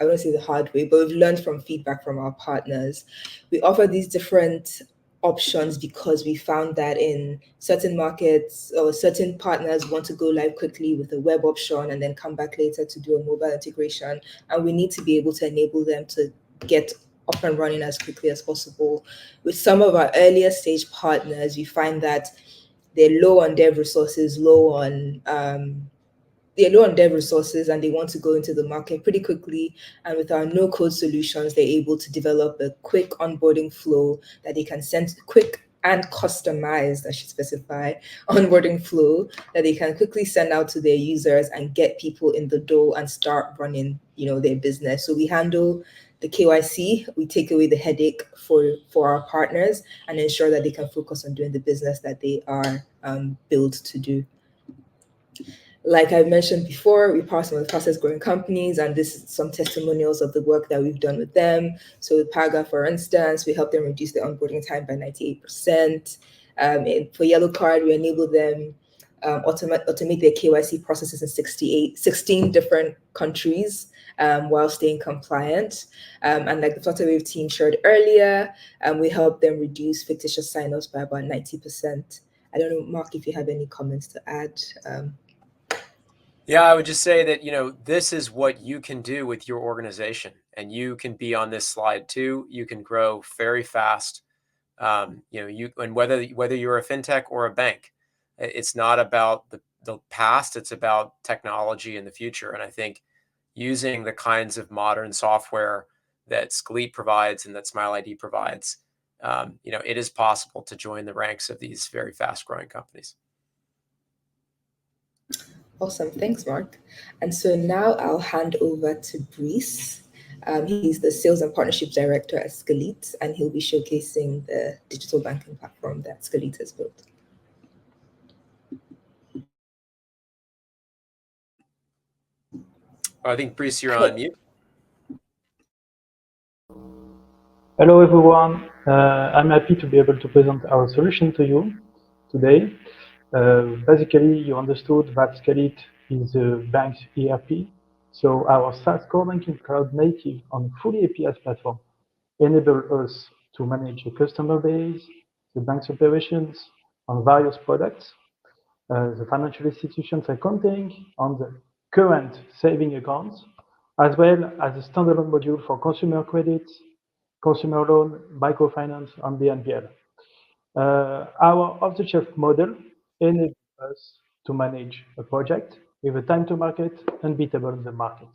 I won't say the hard way, but we've learned from feedback from our partners. We offer these different options because we found that in certain markets or certain partners want to go live quickly with a web option and then come back later to do a mobile integration. And we need to be able to enable them to get up and running as quickly as possible. With some of our earlier stage partners, we find that they're low on dev resources, and they want to go into the market pretty quickly. And with our no-code solutions, they're able to develop a quick onboarding flow that they can send, quick and customized, I should specify, onboarding flow that they can quickly send out to their users and get people in the door and start running, their business. So we handle the KYC, we take away the headache for our partners and ensure that they can focus on doing the business that they are built to do. Like I mentioned before, we power some of the fastest growing companies, and this is some testimonials of the work that we've done with them. So with Paga, for instance, we helped them reduce their onboarding time by 98%. For Yellow Card, we enable them automate their KYC processes in 16 different countries while staying compliant. And like the Flutterwave team shared earlier, we helped them reduce fictitious sign-ups by about 90%. I don't know, Mark, if you have any comments to add. Yeah, I would just say that, this is what you can do with your organization, and you can be on this slide too. You can grow very fast And whether you're a fintech or a bank, it's not about the past, it's about technology in the future. And I think using the kinds of modern software that Skaleet provides and that SmileID provides, it is possible to join the ranks of these very fast-growing companies. Awesome, thanks, Mark. And so now I'll hand over to Brice. He's the Sales and Partnerships Director at Skaleet, and he'll be showcasing the digital banking platform that Skaleet has built. I think, Brice, you're on mute. Hello, everyone. I'm happy to be able to present our solution to you today. Basically, you understood that Skaleet is a bank's ERP. So our SaaS core banking cloud native on fully APIs platform enable us to manage the customer base, the bank's operations on various products, the financial institutions accounting on the current saving accounts, as well as a standalone module for consumer credits, consumer loan, microfinance, and BNPL. Our off-the-shelf model enables us to manage a project with a time to market unbeatable in the market.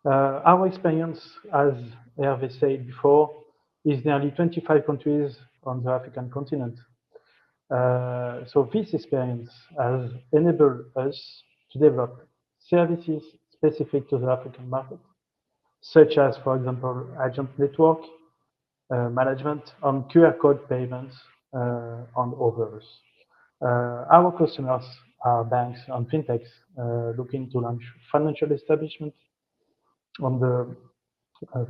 Our experience, as Hervé said before, is nearly 25 countries on the African continent. So this experience has enabled us to develop services specific to the African market, such as, for example, agent network, management on QR code payments, and others. Our customers are banks and fintechs looking to launch financial establishments on the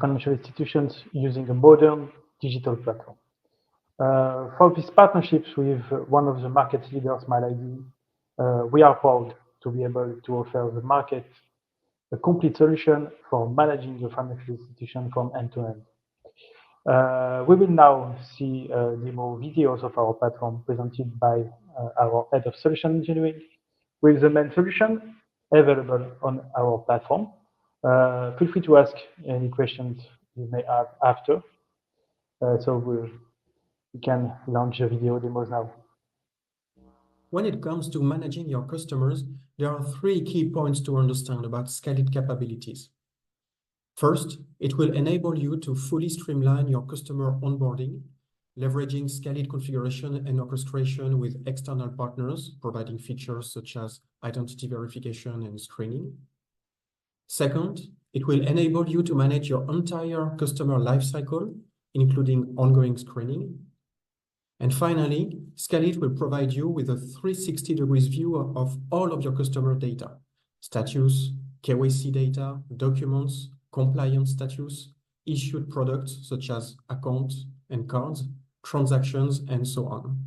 financial institutions using a modern digital platform. For these partnerships with one of the market leaders, SmileID, we are proud to be able to offer the market a complete solution for managing the financial institution from end to end. We will now see demo videos of our platform presented by our head of solution engineering with the main solution available on our platform. Feel free to ask any questions you may have after. So we can launch the video demos now. When it comes to managing your customers, there are 3 key points to understand about Skaleet capabilities. First, it will enable you to fully streamline your customer onboarding, leveraging Skaleet configuration and orchestration with external partners, providing features such as identity verification and screening. Second, it will enable you to manage your entire customer lifecycle, including ongoing screening. And finally, Skaleet will provide you with a 360-degree view of all of your customer data, status, KYC data, documents, compliance status, issued products such as accounts and cards, transactions, and so on.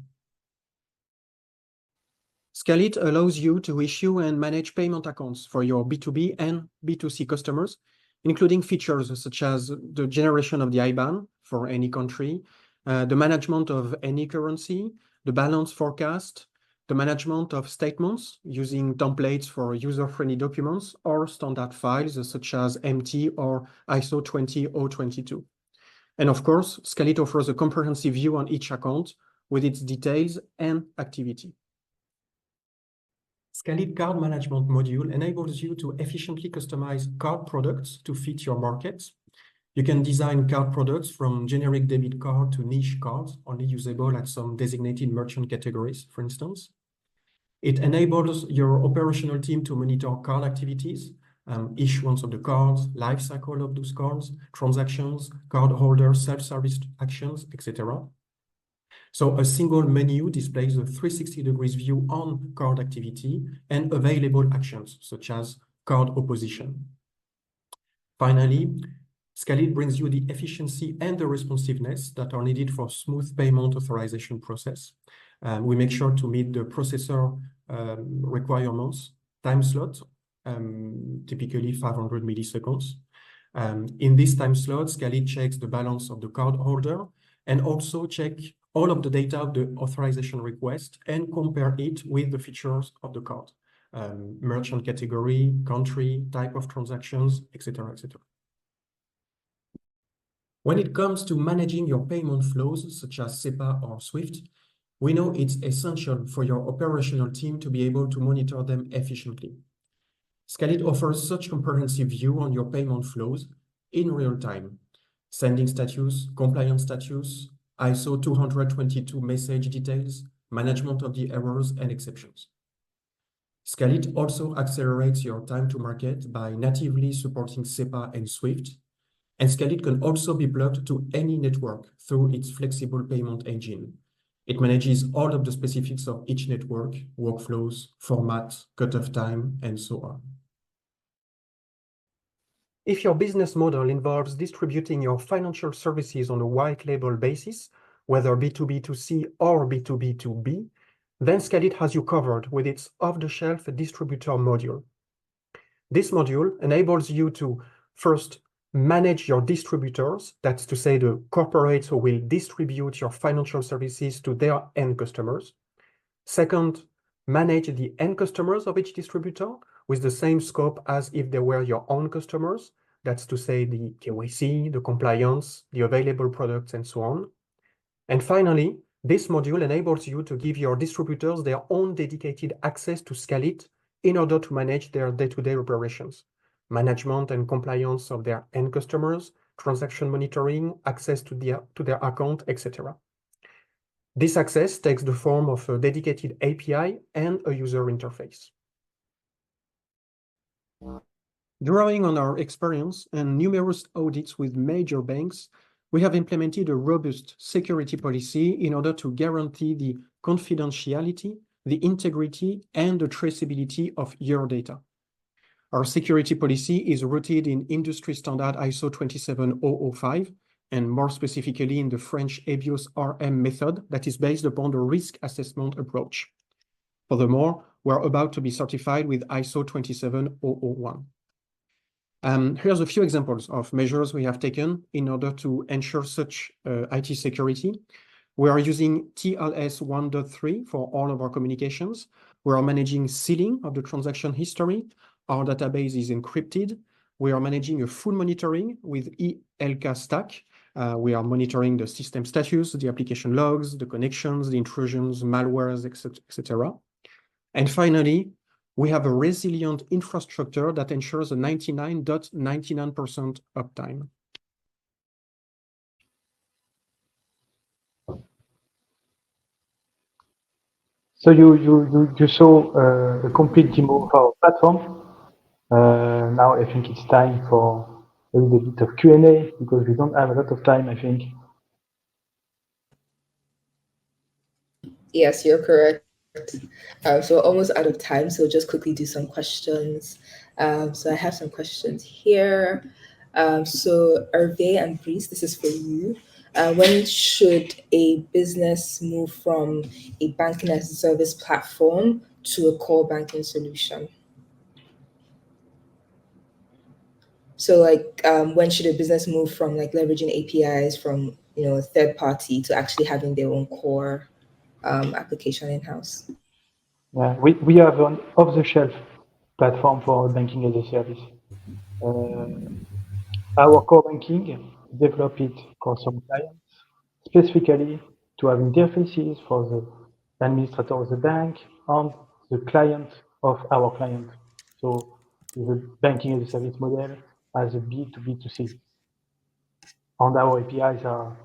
Skaleet allows you to issue and manage payment accounts for your B2B and B2C customers, including features such as the generation of the IBAN for any country, the management of any currency, the balance forecast, the management of statements using templates for user-friendly documents or standard files such as MT or ISO 20022. And of course, Skaleet offers a comprehensive view on each account with its details and activity. Skaleet Card Management module enables you to efficiently customize card products to fit your markets. You can design card products from generic debit card to niche cards, only usable at some designated merchant categories, for instance. It enables your operational team to monitor card activities, issuance of the cards, life cycle of those cards, transactions, cardholder self-service actions, etc. So a single menu displays a 360-degree view on card activity and available actions, such as card opposition. Finally, Skaleet brings you the efficiency and the responsiveness that are needed for smooth payment authorization process. We make sure to meet the processor requirements, time slot, typically 500 milliseconds. In this time slot, Skaleet checks the balance of the card holder and also check all of the data of the authorization request and compare it with the features of the card, merchant category, country, type of transactions, etc., etc. When it comes to managing your payment flows, such as SEPA or SWIFT, we know it's essential for your operational team to be able to monitor them efficiently. Skaleet offers such comprehensive view on your payment flows in real time: sending status, compliance status, ISO 222 message details, management of the errors and exceptions. Skaleet also accelerates your time to market by natively supporting SEPA and SWIFT, and Skaleet can also be plugged to any network through its flexible payment engine. It manages all of the specifics of each network, workflows, format, cutoff time, and so on. If your business model involves distributing your financial services on a white label basis, whether B2B2C or B2B2B, then Skaleet has you covered with its off-the-shelf distributor module. This module enables you to first manage your distributors, that's to say the corporates who will distribute your financial services to their end customers. Second, manage the end customers of each distributor with the same scope as if they were your own customers, that's to say the KYC, the compliance, the available products, and so on. And finally, this module enables you to give your distributors their own dedicated access to Skaleet in order to manage their day-to-day operations, management and compliance of their end customers, transaction monitoring, access to their account, etc. This access takes the form of a dedicated API and a user interface. Drawing on our experience and numerous audits with major banks, we have implemented a robust security policy in order to guarantee the confidentiality, the integrity, and the traceability of your data. Our security policy is rooted in industry standard ISO 27005, and more specifically in the French EBIOS RM method that is based upon the risk assessment approach. Furthermore, we're about to be certified with ISO 27001. Here's a few examples of measures we have taken in order to ensure such IT security. We are using TLS 1.3 for all of our communications. We are managing sealing of the transaction history. Our database is encrypted. We are managing a full monitoring with ELK stack. We are monitoring the system status, the application logs, the connections, the intrusions, malwares, etc. And finally, we have a resilient infrastructure that ensures a 99.99% uptime. So you saw a complete demo of our platform. Now I think it's time for a little bit of Q&A because we don't have a lot of time, I think. Yes, you're correct. So we're almost out of time, so just quickly do some questions. So I have some questions here. So Hervé and Brice, this is for you. When should a business move from a banking as a service platform to a core banking solution? So when should a business move from leveraging APIs from a third party to actually having their own core application in-house? Yeah, we have an off-the-shelf platform for banking as a service. Our core banking developed it for some clients, specifically to have interfaces for the administrator of the bank and the client of our client. So the banking as a service model as a B2B2C. And our APIs are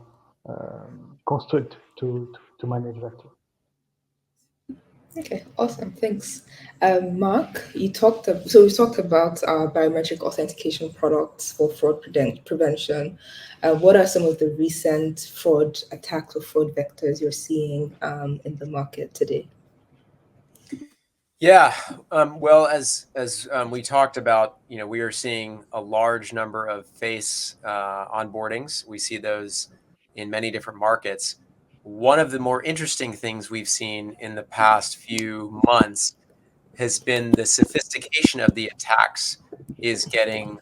constructed to manage that. Okay, awesome, thanks. Mark, we've talked about biometric authentication products for fraud prevention. What are some of the recent fraud attacks or fraud vectors you're seeing in the market today? Yeah, well, as we talked about, we are seeing a large number of face onboardings. We see those in many different markets. One of the more interesting things we've seen in the past few months has been the sophistication of the attacks is getting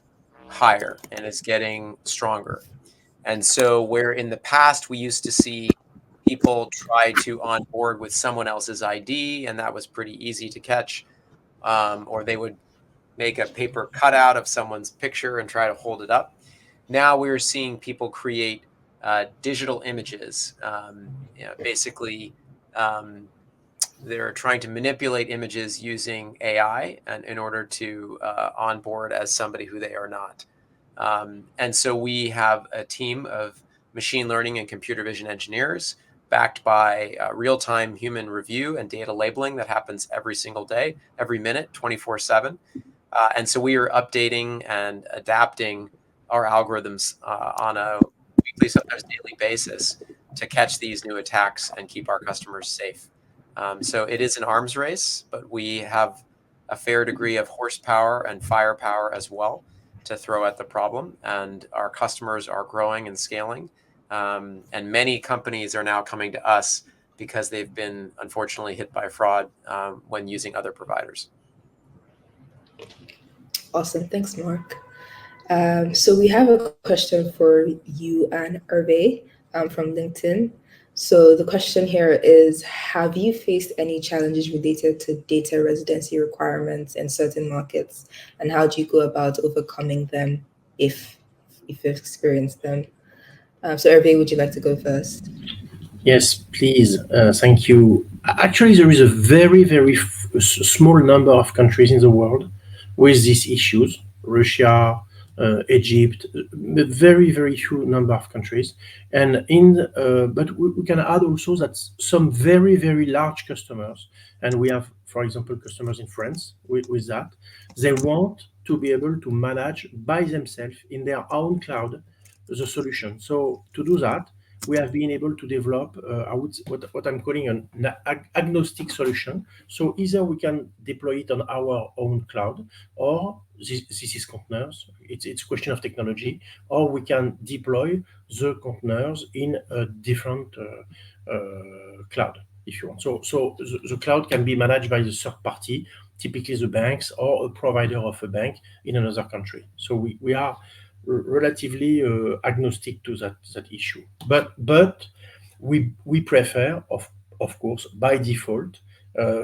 higher and it's getting stronger. And so where in the past we used to see people try to onboard with someone else's ID, and that was pretty easy to catch, or they would make a paper cutout of someone's picture and try to hold it up. now we're seeing people create digital images. Basically, they're trying to manipulate images using AI and in order to onboard as somebody who they are not. And so we have a team of machine learning and computer vision engineers backed by real-time human review and data labeling that happens every single day, every minute, 24/7. And so we are updating and adapting our algorithms on a weekly, sometimes daily basis to catch these new attacks and keep our customers safe. So it is an arms race, but we have a fair degree of horsepower and firepower as well to throw at the problem. And our customers are growing and scaling. And many companies are now coming to us because they've been unfortunately hit by fraud when using other providers. Awesome. Thanks, Mark. So we have a question for you and Hervé from LinkedIn. So the question here is, have you faced any challenges related to data residency requirements in certain markets? And how do you go about overcoming them if you've experienced them? So Hervé, would you like to go first? Yes, please. Thank you. Actually, there is a very, very small number of countries in the world with these issues. Russia, Egypt, a very, very few number of countries. And but we can add also that some very, very large customers, and we have, for example, customers in France with that, they want to be able to manage by themselves in their own cloud the solution. So to do that, we have been able to develop what I'm calling an agnostic solution. So either we can deploy it on our own cloud, or this is containers. It's a question of technology, or we can deploy the containers in a different cloud, if you want. So the cloud can be managed by the third party, typically the banks or a provider of a bank in another country. So we are relatively agnostic to that issue, but we prefer, of course, by default,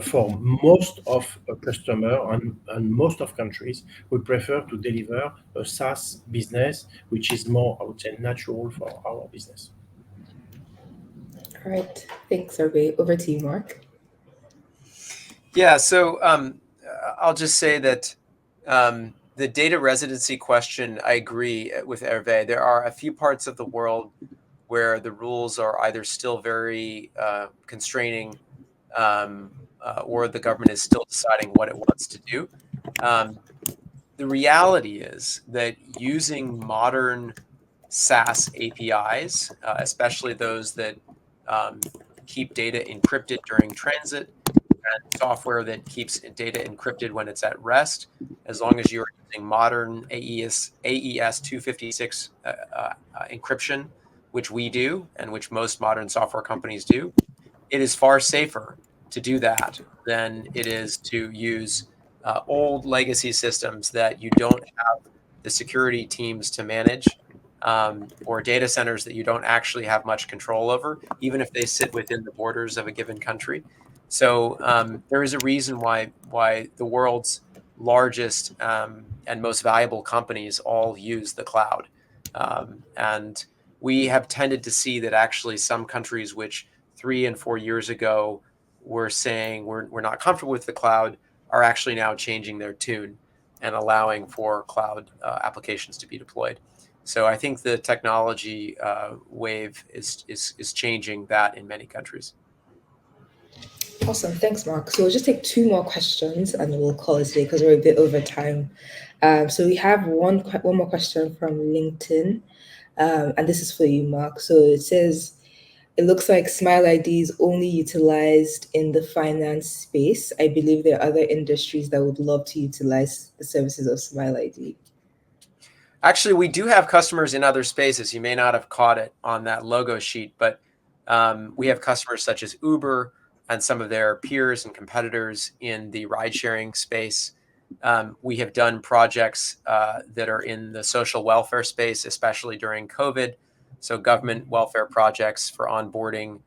for most of a customer and most of countries, we prefer to deliver a SaaS business, which is more, I would say, natural for our business. All right. Thanks, Hervé. Over to you, Mark. Yeah, so I'll just say that the data residency question, I agree with Hervé. There are a few parts of the world where the rules are either still very constraining or the government is still deciding what it wants to do. The reality is that using modern SaaS APIs, especially those that keep data encrypted during transit, and software that keeps data encrypted when it's at rest, as long as you're using modern AES 256 encryption, which we do and which most modern software companies do, it is far safer to do that than it is to use old legacy systems that you don't have the security teams to manage, or data centers that you don't actually have much control over, even if they sit within the borders of a given country. So there is a reason why the world's largest and most valuable companies all use the cloud. And we have tended to see that actually some countries which 3 and 4 years ago were saying we're not comfortable with the cloud are actually now changing their tune and allowing for cloud applications to be deployed. So I think the technology wave is changing that in many countries. Awesome. Thanks, Mark. So we'll just take 2 more questions and we'll call it today because we're a bit over time. So we have one more question from LinkedIn. And this is for you, Mark. So it says, it looks like SmileID is only utilized in the finance space. I believe there are other industries that would love to utilize the services of SmileID. Actually, we do have customers in other spaces. You may not have caught it on that logo sheet, but we have customers such as Uber and some of their peers and competitors in the ride-sharing space. We have done projects that are in the social welfare space, especially during COVID. So government welfare projects for onboarding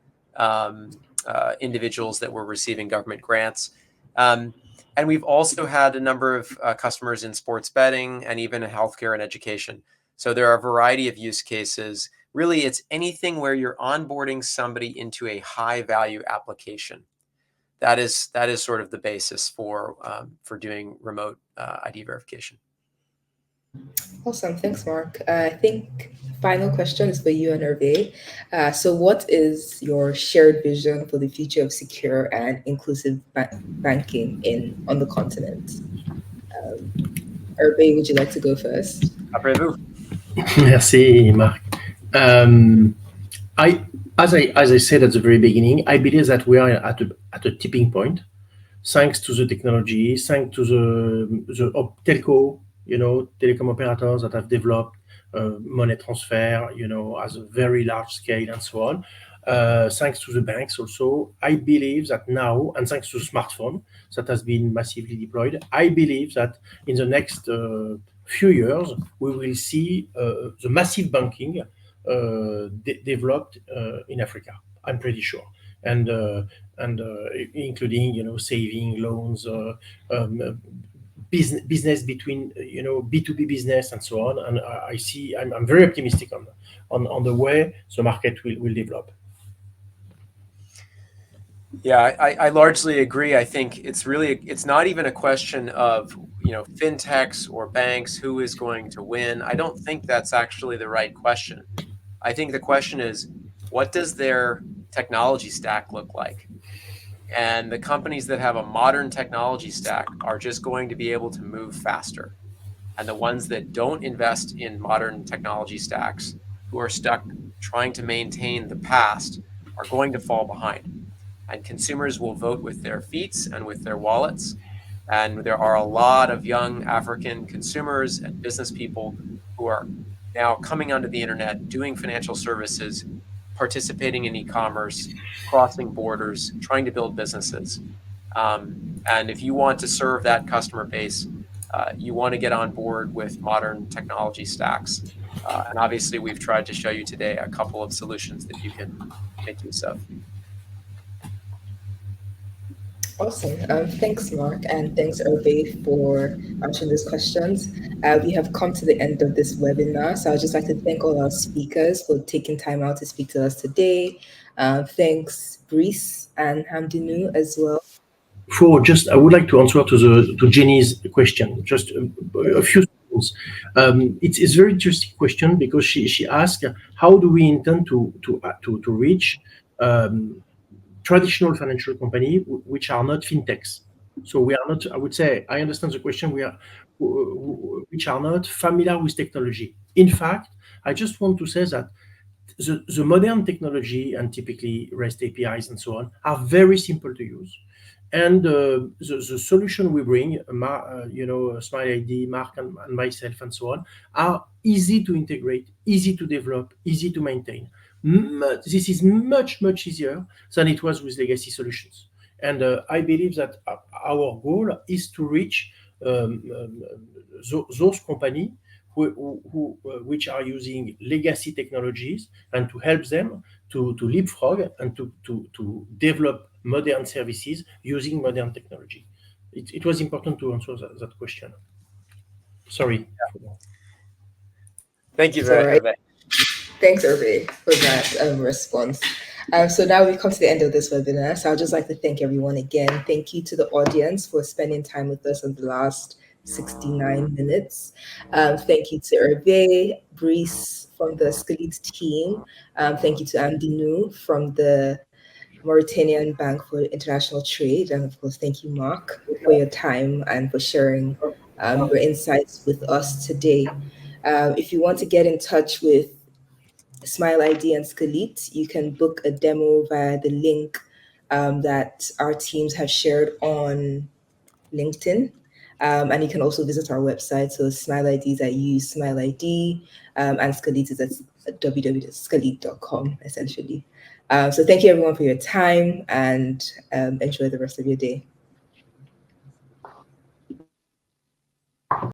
individuals that were receiving government grants. And we've also had a number of customers in sports betting and even in healthcare and education. So there are a variety of use cases. Really, it's anything where you're onboarding somebody into a high value application. That is sort of the basis for doing remote ID verification. Awesome. Thanks, Mark. I think final question is for you and Hervé. So what is your shared vision for the future of secure and inclusive banking on the continent? Hervé, would you like to go first? Après vous. Merci, Marc. As I said at the very beginning, I believe that we are at a tipping point, thanks to the technology, thanks to the telco, telecom operators that have developed money transfer, as a very large scale and so on. Thanks to the banks also, I believe that now, and thanks to smartphone that has been massively deployed, I believe that in the next few years, we will see the massive banking developed in Africa. I'm pretty sure, and including saving, loans, business between B2B business and so on. And I'm very optimistic on the way the market will develop. Yeah, I largely agree. I think it's not even a question of fintechs or banks who is going to win. I don't think that's actually the right question. I think the question is, what does their technology stack look like? And the companies that have a modern technology stack are just going to be able to move faster. And the ones that don't invest in modern technology stacks, who are stuck trying to maintain the past, are going to fall behind. And consumers will vote with their feet and with their wallets. And there are a lot of young African consumers and business people who are now coming onto the internet, doing financial services, participating in e-commerce, crossing borders, trying to build businesses. And if you want to serve that customer base, you want to get on board with modern technology stacks. And obviously, we've tried to show you today a couple of solutions that you can make use of. Awesome. Thanks, Mark, and thanks, Hervé, for answering these questions. We have come to the end of this webinar, so I'd just like to thank all our speakers for taking time out to speak to us today. Thanks, Brice and Hamdinu as well. I would like to answer to Jenny's question. Just a few seconds. It's a very interesting question because she asked, how do we intend to reach traditional financial company which are not fintechs? So we are not, I would say, I understand the question, which are not familiar with technology. In fact, I just want to say that the modern technology and typically REST APIs and so on are very simple to use. And the solution we bring, SmileID, Mark and myself and so on, are easy to integrate, easy to develop, easy to maintain. This is much, much easier than it was with legacy solutions. And I believe that our goal is to reach those companies which are using legacy technologies and to help them to leapfrog and to develop modern services using modern technology. It was important to answer that question. Sorry. Thank you very much. Thanks, Hervé, for that response. So now we've come to the end of this webinar. So I'd just like to thank everyone again. Thank you to the audience for spending time with us in the last 69 minutes. Thank you to Hervé, Brice from the Skaleet team. Thank you to Hamdinu from the Mauritanian Bank for International Trade. And of course, thank you, Mark, for your time and for sharing your insights with us today. If you want to get in touch with SmileID and Skaleet, you can book a demo via the link that our teams have shared on LinkedIn. And you can also visit our website. So SmileID is at SmileID, and Skaleet is at www.skaleet.com, essentially. So thank you everyone for your time and enjoy the rest of your day.